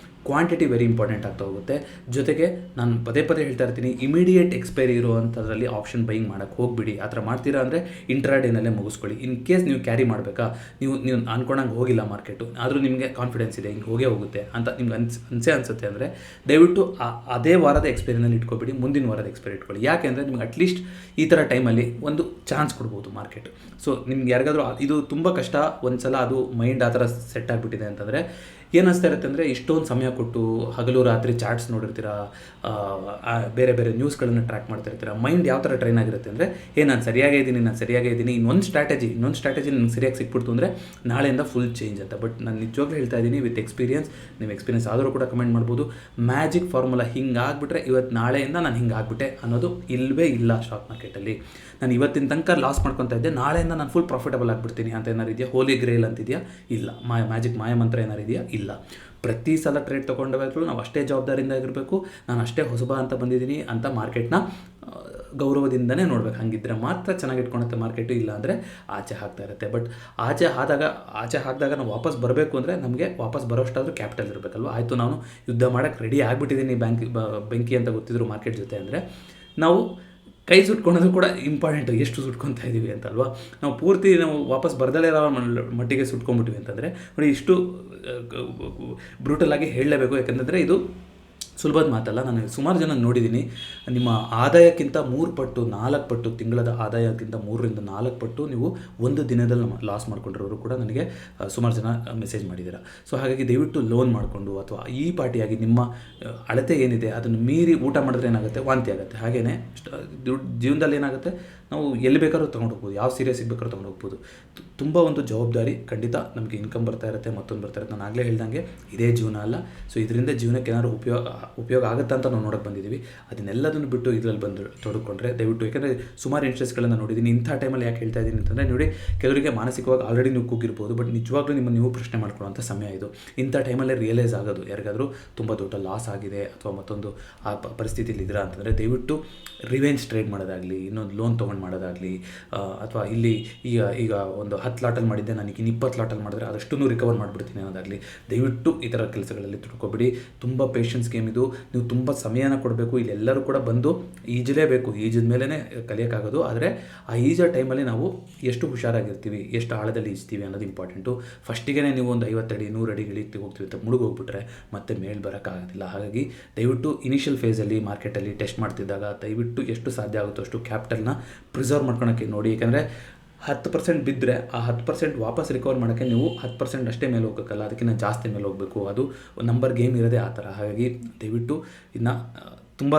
ಕ್ವಾಂಟಿಟಿ ವೆರಿ ಇಂಪಾರ್ಟೆಂಟ್ ಆಗ್ತಾ ಹೋಗುತ್ತೆ. ಜೊತೆಗೆ ನಾನು ಪದೇ ಹೇಳ್ತಾ ಇರ್ತೀನಿ, ಇಮಿಡಿಯೇಟ್ ಎಕ್ಸ್ಪೈರಿ ಇರುವಂಥದ್ರಲ್ಲಿ ಆಪ್ಷನ್ ಬೈಯಿಂಗ್ ಮಾಡೋಕ್ಕೆ ಹೋಗ್ಬಿಡಿ. ಆ ಥರ ಮಾಡ್ತೀರಾ ಅಂದರೆ ಇಂಟ್ರಾಡೇನಲ್ಲೇ ಮುಗಿಸ್ಕೊಳ್ಳಿ. ಇನ್ ಕೇಸ್ ನೀವು ಕ್ಯಾರಿ ಮಾಡಬೇಕಾ, ನೀವು ಅನ್ಕೊಂಡಂಗೆ ಹೋಗಿಲ್ಲ ಮಾರ್ಕೆಟು, ಆದರೂ ನಿಮಗೆ ಕಾನ್ಫಿಡೆನ್ಸ್ ಇದೆ ಹಿಂಗೆ ಹೋಗೇ ಹೋಗುತ್ತೆ ಅಂತ ನಿಮ್ಗೆ ಅನಿಸುತ್ತೆ ಅಂದರೆ ದಯವಿಟ್ಟು ಅದೇ ವಾರದ ಎಕ್ಸ್ಪೈರಿನಲ್ಲಿ ಇಟ್ಕೊಬಿಡಿ, ಮುಂದಿನ ವಾರದ ಎಕ್ಸ್ಪೈರಿ ಇಟ್ಕೊಳ್ಳಿ. ಯಾಕೆ ಅಂದರೆ ನಿಮ್ಗೆ ಅಟ್ಲೀಸ್ಟ್ ಈ ಥರ ಟೈಮಲ್ಲಿ ಒಂದು ಚಾನ್ಸ್ ಕೊಡ್ಬೋದು ಮಾರ್ಕೆಟ್. ಸೊ ನಿಮ್ಗೆ ಯಾರಿಗಾದ್ರೂ ಇದು ತುಂಬ ಕಷ್ಟ, ಒಂದು ಸಲ ಅದು ಮೈಂಡ್ ಆ ಥರ ಸೆಟ್ ಆಗಿಬಿಟ್ಟಿದೆ ಅಂತಂದರೆ ಏನಿಸ್ತಾ ಇರುತ್ತೆ ಅಂದರೆ ಇಷ್ಟೊಂದು ಸಮಯ ಕೊಟ್ಟು ಹಗಲು ರಾತ್ರಿ ಚಾರ್ಟ್ಸ್ ನೋಡಿರ್ತೀರ, ಬೇರೆ ನ್ಯೂಸ್ಗಳನ್ನು ಟ್ರ್ಯಾಕ್ ಮಾಡ್ತಾ ಇರ್ತೀರ. ಮೈಂಡ್ ಯಾವ ಥರ ಟ್ರೈನ್ ಆಗಿರುತ್ತೆ ಅಂದರೆ ನಾನು ಸರಿಯಾಗೇ ಇದ್ದೀನಿ, ಇನ್ನೊಂದು ಸ್ಟ್ರಾಟಜಿ ನನಗೆ ಸರಿಯಾಗಿ ಸಿಕ್ಬಿಡ್ತು ಅಂದರೆ ನಾಳೆಯಿಂದ ಫುಲ್ ಚೇಂಜ್ ಅಂತ. ಬಟ್ ನಾನು ನಿಜವಾಗ್ಲೂ ಹೇಳ್ತಾ ಇದ್ದೀನಿ ವಿತ್ ಎಕ್ಸ್ಪೀರಿಯನ್ಸ್. ನೀವು ಎಕ್ಸ್ಪೀರಿಯನ್ಸ್ ಆದರೂ ಕೂಡ ಕಮೆಂಟ್ ಮಾಡ್ಬೋದು. ಮ್ಯಾಜಿಕ್ ಫಾರ್ಮುಲಾ ಹಿಂಗೆ ಆಗಿಬಿಟ್ರೆ ಇವತ್ತು ನಾಳೆಯಿಂದ ನಾನು ಹಿಂಗೆ ಆಗಿಬಿಟ್ಟೆ ಅನ್ನೋದು ಇಲ್ಲವೇ ಇಲ್ಲ ಸ್ಟಾಕ್ ಮಾರ್ಕೆಟಲ್ಲಿ. ನಾನು ಇವತ್ತಿನ ತನಕ ಲಾಸ್ ಮಾಡ್ಕೊತಾ ಇದ್ದೆ, ನಾಳೆಯಿಂದ ನಾನು ಫುಲ್ ಪ್ರಾಫಿಟಬಲ್ ಆಗಿಬಿಡ್ತೀನಿ ಅಂತ ಏನಾರು ಇದೆಯಾ? ಹೋಲಿ ಗ್ರೇಲ್ ಅಂತಿದೆಯಾ? ಇಲ್ಲ. ಮ್ಯಾಜಿಕ್ ಮಾಯಮಂತ್ರ ಏನಾರು ಇದೆಯಾ? ಇಲ್ಲ. ಪ್ರತಿ ಸಲ ಟ್ರೇಡ್ ತೊಗೊಂಡವಾಗಲೂ ನಾವು ಅಷ್ಟೇ ಜವಾಬ್ದಾರಿಯಿಂದ ಆಗಿರಬೇಕು. ನಾನು ಅಷ್ಟೇ ಹೊಸಬ ಅಂತ ಬಂದಿದ್ದೀನಿ ಅಂತ ಮಾರ್ಕೆಟ್ನ ಗೌರವದಿಂದನೇ ನೋಡ್ಬೇಕು. ಹಾಗಿದ್ದರೆ ಮಾತ್ರ ಚೆನ್ನಾಗಿ ಇಟ್ಕೊಳುತ್ತೆ ಮಾರ್ಕೆಟು, ಇಲ್ಲ ಅಂದರೆ ಆಚೆ ಹಾಕ್ತಾ ಇರುತ್ತೆ. ಬಟ್ ಆಚೆ ಹಾಕಿದಾಗ ನಾವು ವಾಪಸ್ ಬರಬೇಕು ಅಂದರೆ ನಮಗೆ ವಾಪಸ್ ಬರೋಷ್ಟಾದರೂ ಕ್ಯಾಪಿಟಲ್ ಇರಬೇಕಲ್ವ. ಆಯಿತು, ನಾನು ಯುದ್ಧ ಮಾಡೋಕ್ಕೆ ರೆಡಿ ಆಗಿಬಿಟ್ಟಿದ್ದೀನಿ ಬೆಂಕಿ ಅಂತ ಗೊತ್ತಿದ್ರು ಮಾರ್ಕೆಟ್ ಜೊತೆ ಅಂದರೆ ನಾವು ಕೈ ಸುಟ್ಕೊಳೋದು ಕೂಡ ಇಂಪಾರ್ಟೆಂಟು, ಎಷ್ಟು ಸುಟ್ಕೊತಾ ಇದ್ದೀವಿ ಅಂತ ಅಲ್ವಾ. ನಾವು ಪೂರ್ತಿ ವಾಪಸ್ ಬರ್ದಲೇ ಇರೋ ಮಟ್ಟಿಗೆ ಸುಟ್ಕೊಂಡ್ಬಿಟ್ವಿ ಅಂತಂದರೆ ನೋಡಿ, ಇಷ್ಟು ಬ್ರೂಟಲಾಗಿ ಹೇಳಲೇಬೇಕು. ಯಾಕಂತಂದರೆ ಇದು ಸುಲಭದ ಮಾತಲ್ಲ. ನಾನು ಸುಮಾರು ಜನ ನೋಡಿದ್ದೀನಿ, ನಿಮ್ಮ ಆದಾಯಕ್ಕಿಂತ 3 ಪಟ್ಟು 4 ಪಟ್ಟು, ತಿಂಗಳದ ಆದಾಯಕ್ಕಿಂತ 3ರಿಂದ 4 ಪಟ್ಟು ನೀವು ಒಂದು ದಿನದಲ್ಲಿ ಲಾಸ್ ಮಾಡ್ಕೊಂಡಿರೋರು ಕೂಡ ನನಗೆ ಸುಮಾರು ಜನ ಮೆಸೇಜ್ ಮಾಡಿದ್ದೀರಾ. ಸೊ ಹಾಗಾಗಿ ದಯವಿಟ್ಟು ಲೋನ್ ಮಾಡಿಕೊಂಡು ಅಥವಾ ಈ ಪಾರ್ಟಿಯಾಗಿ ನಿಮ್ಮ ಅಳತೆ ಏನಿದೆ ಅದನ್ನು ಮೀರಿ ಊಟ ಮಾಡಿದ್ರೆ ಏನಾಗುತ್ತೆ, ವಾಂತಿ ಆಗುತ್ತೆ. ಹಾಗೆಯೇ ಜೀವನದಲ್ಲಿ ಏನಾಗುತ್ತೆ, ನಾವು ಎಲ್ಲಿ ಬೇಕಾದ್ರೂ ತೊಗೊಂಡು ಹೋಗ್ಬೋದು, ಯಾವ ಸೀರಿಯಸ್ ಸಿಗಬೇಕಾದ್ರೂ ತೊಗೊಂಡು ಹೋಗ್ಬೋದು. ತುಂಬ ಒಂದು ಜವಾಬ್ದಾರಿ ಖಂಡಿತ. ನಮಗೆ ಇನ್ಕಮ್ ಬರ್ತಾ ಇರುತ್ತೆ, ಮತ್ತೊಂದು ಬರ್ತಾ ಇರುತ್ತೆ. ನಾನು ಆಗಲೇ ಹೇಳ್ದಂಗೆ ಇದೇ ಜೀವನ ಅಲ್ಲ. ಸೊ ಇದರಿಂದ ಜೀವನಕ್ಕೆ ಏನಾದ್ರು ಉಪಯೋಗ ಆಗುತ್ತಾ ಅಂತ ನಾವು ನೋಡೋಕ್ಕೆ ಬಂದಿದ್ದೀವಿ. ಅದನ್ನೆಲ್ಲದನ್ನು ಬಿಟ್ಟು ಇದರಲ್ಲಿ ಬಂದು ತೊಡಕೊಂಡ್ರೆ ದಯವಿಟ್ಟು, ಯಾಕೆಂದರೆ ಸುಮಾರು ಇಂಟ್ರೆಸ್ಟ್ಗಳನ್ನು ನೋಡಿದ್ದೀನಿ. ಇಂಥ ಟೈಮಲ್ಲಿ ಯಾಕೆ ಹೇಳ್ತಾ ಇದ್ದೀನಿ ಅಂತಂದರೆ ನೋಡಿ, ಕೆಲವರಿಗೆ ಮಾನಸಿಕವಾಗಿ ಆಲ್ರೆಡಿ ನೀವು ಕೂಗಿರ್ಬೋದು, ಬಟ್ ನಿಜವಾಗ್ಲೂ ನೀವು ಪ್ರಶ್ನೆ ಮಾಡ್ಕೊಳ್ಳೋಂಥ ಸಮಯ ಇದು. ಇಂಥ ಟೈಮಲ್ಲೇ ರಿಯಲೈಸ್ ಆಗೋದು ಯಾರಿಗಾದರೂ ತುಂಬ ದೊಡ್ಡ ಲಾಸ್ ಆಗಿದೆ ಅಥವಾ ಮತ್ತೊಂದು ಆ ಪರಿಸ್ಥಿತಿಯಲ್ಲಿ ಇದ್ದೀರಾ ಅಂತಂದರೆ ದಯವಿಟ್ಟು ರಿವೆಂಜ್ ಟ್ರೇಡ್ ಮಾಡೋದಾಗಲಿ, ಇನ್ನೊಂದು ಲೋನ್ ತೊಗೊಂಡು ಮಾಡೋದಾಗಲಿ, ಅಥವಾ ಇಲ್ಲಿ ಈಗ ಒಂದು 10 ಲಾಟಲ್ಲಿ ಮಾಡಿದ್ದೆ, ನನಗೆ 20 ಲಾಟಲ್ಲಿ ಮಾಡಿದ್ರೆ ಅದಷ್ಟೂ ರಿಕವರ್ ಮಾಡಿಬಿಡ್ತೀನಿ ಅನ್ನೋದಾಗಲಿ, ದಯವಿಟ್ಟು ಈ ಥರ ಕೆಲಸಗಳಲ್ಲಿ ತಿಳ್ಕೊಬೇಡಿ. ತುಂಬ ಪೇಷನ್ಸ್ ಗೇಮ್ ಇದು. ನೀವು ತುಂಬ ಸಮಯನ ಕೊಡಬೇಕು. ಇಲ್ಲೆಲ್ಲರೂ ಕೂಡ ಬಂದು ಈಜಲೇಬೇಕು, ಈಜಿದ ಮೇಲೇ ಕಲಿಯೋಕ್ಕಾಗೋದು. ಆದರೆ ಆ ಈಜೋ ಟೈಮಲ್ಲಿ ನಾವು ಎಷ್ಟು ಹುಷಾರಾಗಿರ್ತೀವಿ, ಎಷ್ಟು ಆಳದಲ್ಲಿ ಈಜ್ತೀವಿ ಅನ್ನೋದು ಇಂಪಾರ್ಟೆಂಟು. ಫಸ್ಟಿಗೆ ನೀವು ಒಂದು 50 ಅಡಿ 100 ಅಡಿ ಇಳಿತು ಹೋಗ್ತೀವಿ ಅಂತ ಮುಳುಗೋಗ್ಬಿಟ್ರೆ ಮತ್ತೆ ಮೇಲೆ ಬರೋಕ್ಕಾಗೋದಿಲ್ಲ. ಹಾಗಾಗಿ ದಯವಿಟ್ಟು ಇನಿಷಿಯಲ್ ಫೇಸಲ್ಲಿ ಮಾರ್ಕೆಟಲ್ಲಿ ಟೆಸ್ಟ್ ಮಾಡ್ತಿದ್ದಾಗ ದಯವಿಟ್ಟು ಎಷ್ಟು ಸಾಧ್ಯ ಆಗುತ್ತೋ ಅಷ್ಟು ಕ್ಯಾಪಿಟಲ್ನ ಪ್ರಿಸರ್ವ್ ಮಾಡ್ಕೊಳಕ್ಕೆ ನೋಡಿ. ಯಾಕಂದರೆ 10% ಬಿದ್ದರೆ ಆ 10% ವಾಪಸ್ ರಿಕವರ್ ಮಾಡೋಕ್ಕೆ ನೀವು 10% ಅಷ್ಟೇ ಮೇಲೆ ಹೋಗೋಕ್ಕಲ್ಲ, ಅದಕ್ಕಿಂತ ಜಾಸ್ತಿ ಮೇಲೆ ಹೋಗಬೇಕು. ಅದು ನಂಬರ್ ಗೇಮ್ ಇರೋದೇ ಆ ಥರ. ಹಾಗಾಗಿ ದಯವಿಟ್ಟು ಇದನ್ನ ತುಂಬ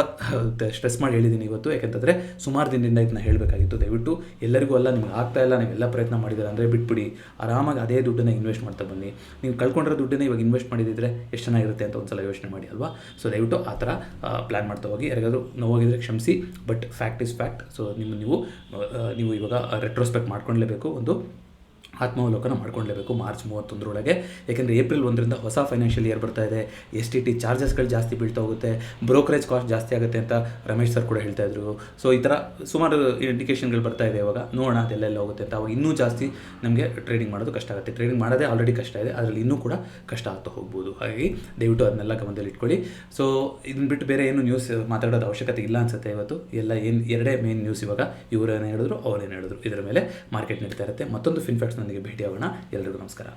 ಸ್ಟ್ರೆಸ್ ಮಾಡಿ ಹೇಳಿದ್ದೀನಿ ಇವತ್ತು. ಯಾಕೆಂತಂದರೆ ಸುಮಾರು ದಿನದಿಂದ ಇದನ್ನ ಹೇಳಬೇಕಾಗಿತ್ತು. ದಯವಿಟ್ಟು ಎಲ್ಲರಿಗೂ ಅಲ್ಲ, ನಿಮ್ಗೆ ಆಗ್ತಾಯಿಲ್ಲ, ನೀವೆಲ್ಲ ಪ್ರಯತ್ನ ಮಾಡಿದ್ದೀರ ಅಂದರೆ ಬಿಟ್ಬಿಡಿ. ಆರಾಮಾಗಿ ಅದೇ ದುಡ್ಡನ್ನು ಇನ್ವೆಸ್ಟ್ ಮಾಡ್ತಾ ಬನ್ನಿ. ನೀವು ಕಳ್ಕೊಂಡಿರೋ ದುಡ್ಡನ್ನು ಇವಾಗ ಇನ್ವೆಸ್ಟ್ ಮಾಡಿದರೆ ಎಷ್ಟು ಚೆನ್ನಾಗಿರುತ್ತೆ ಅಂತ ಒಂದು ಸಲ ಯೋಚನೆ ಮಾಡಿ ಅಲ್ವಾ. ಸೊ ದಯವಿಟ್ಟು ಆ ಥರ ಪ್ಲ್ಯಾನ್ ಮಾಡ್ತಾ ಹೋಗಿ. ಯಾರಿಗಾದರೂ ನೋವಾಗಿದ್ದರೆ ಕ್ಷಮಿಸಿ, but fact is fact. So ನೀವು ಇವಾಗ ರೆಟ್ರೋಸ್ಪೆಕ್ಟ್ ಮಾಡ್ಕೊಳ್ಳೇಬೇಕು, ಒಂದು ಆತ್ಮಾವಲೋಕನ ಮಾಡ್ಕೊಳ್ಳೇಬೇಕು ಮಾರ್ಚ್ 31 ಯಾಕೆಂದರೆ ಏಪ್ರಿಲ್ 1ರಿಂದ ಹೊಸ ಫೈನಾನ್ಷಿಯಲ್ ಇಯರ್ ಬರ್ತಾ ಇದೆ. STT ಚಾರ್ಜಸ್ಗಳು ಜಾಸ್ತಿ ಬೀಳ್ತಾ ಹೋಗುತ್ತೆ, ಬ್ರೋಕರೇಜ್ ಕಾಸ್ಟ್ ಜಾಸ್ತಿ ಆಗುತ್ತೆ ಅಂತ ರಮೇಶ್ ಸರ್ ಕೂಡ ಹೇಳ್ತಾಯಿದ್ರು. ಸೊ ಈ ಥರ ಸುಮಾರು ಇಂಡಿಕೇಷನ್ಗಳು ಬರ್ತಾ ಇದೆ. ಇವಾಗ ನೋಡೋಣ ಅದೆಲ್ಲ ಹೋಗುತ್ತೆ ಅಂತ. ಅವಾಗ ಇನ್ನೂ ಜಾಸ್ತಿ ನಮಗೆ ಟ್ರೇಡಿಂಗ್ ಮಾಡೋದು ಕಷ್ಟ ಆಗುತ್ತೆ. ಟ್ರೇಡಿಂಗ್ ಮಾಡೋದೇ ಆಲ್ರೆಡಿ ಕಷ್ಟ ಇದೆ, ಅದರಲ್ಲಿ ಇನ್ನೂ ಕೂಡ ಕಷ್ಟ ಆಗ್ತಾ ಹೋಗ್ಬೋದು. ಹಾಗಾಗಿ ದಯವಿಟ್ಟು ಅದನ್ನೆಲ್ಲ ಗಮನದಲ್ಲಿ ಇಟ್ಕೊಳ್ಳಿ. ಸೊ ಇದನ್ನ ಬಿಟ್ಟು ಬೇರೆ ಏನು ನ್ಯೂಸ್ ಮಾತಾಡೋದು ಅವಶ್ಯಕತೆ ಇಲ್ಲ ಅನಿಸುತ್ತೆ. ಇವತ್ತು ಎಲ್ಲ ಎರಡೇ ಮೇನ್ ನ್ಯೂಸ್. ಇವಾಗ ಇವರೇನು ಹೇಳಿದ್ರು, ಅವರೇನು ಹೇಳಿದ್ರು, ಇದರ ಮೇಲೆ ಮಾರ್ಕೆಟ್ ನಡೀತಾ ಇರುತ್ತೆ. ಮತ್ತೊಂದು ಫಿನ್ಫ್ಯಾಕ್ಟ್ಸ್ ನನಗೆ ಭೇಟಿಯಾಗೋಣ. ಎಲ್ಲರಿಗೂ ನಮಸ್ಕಾರ.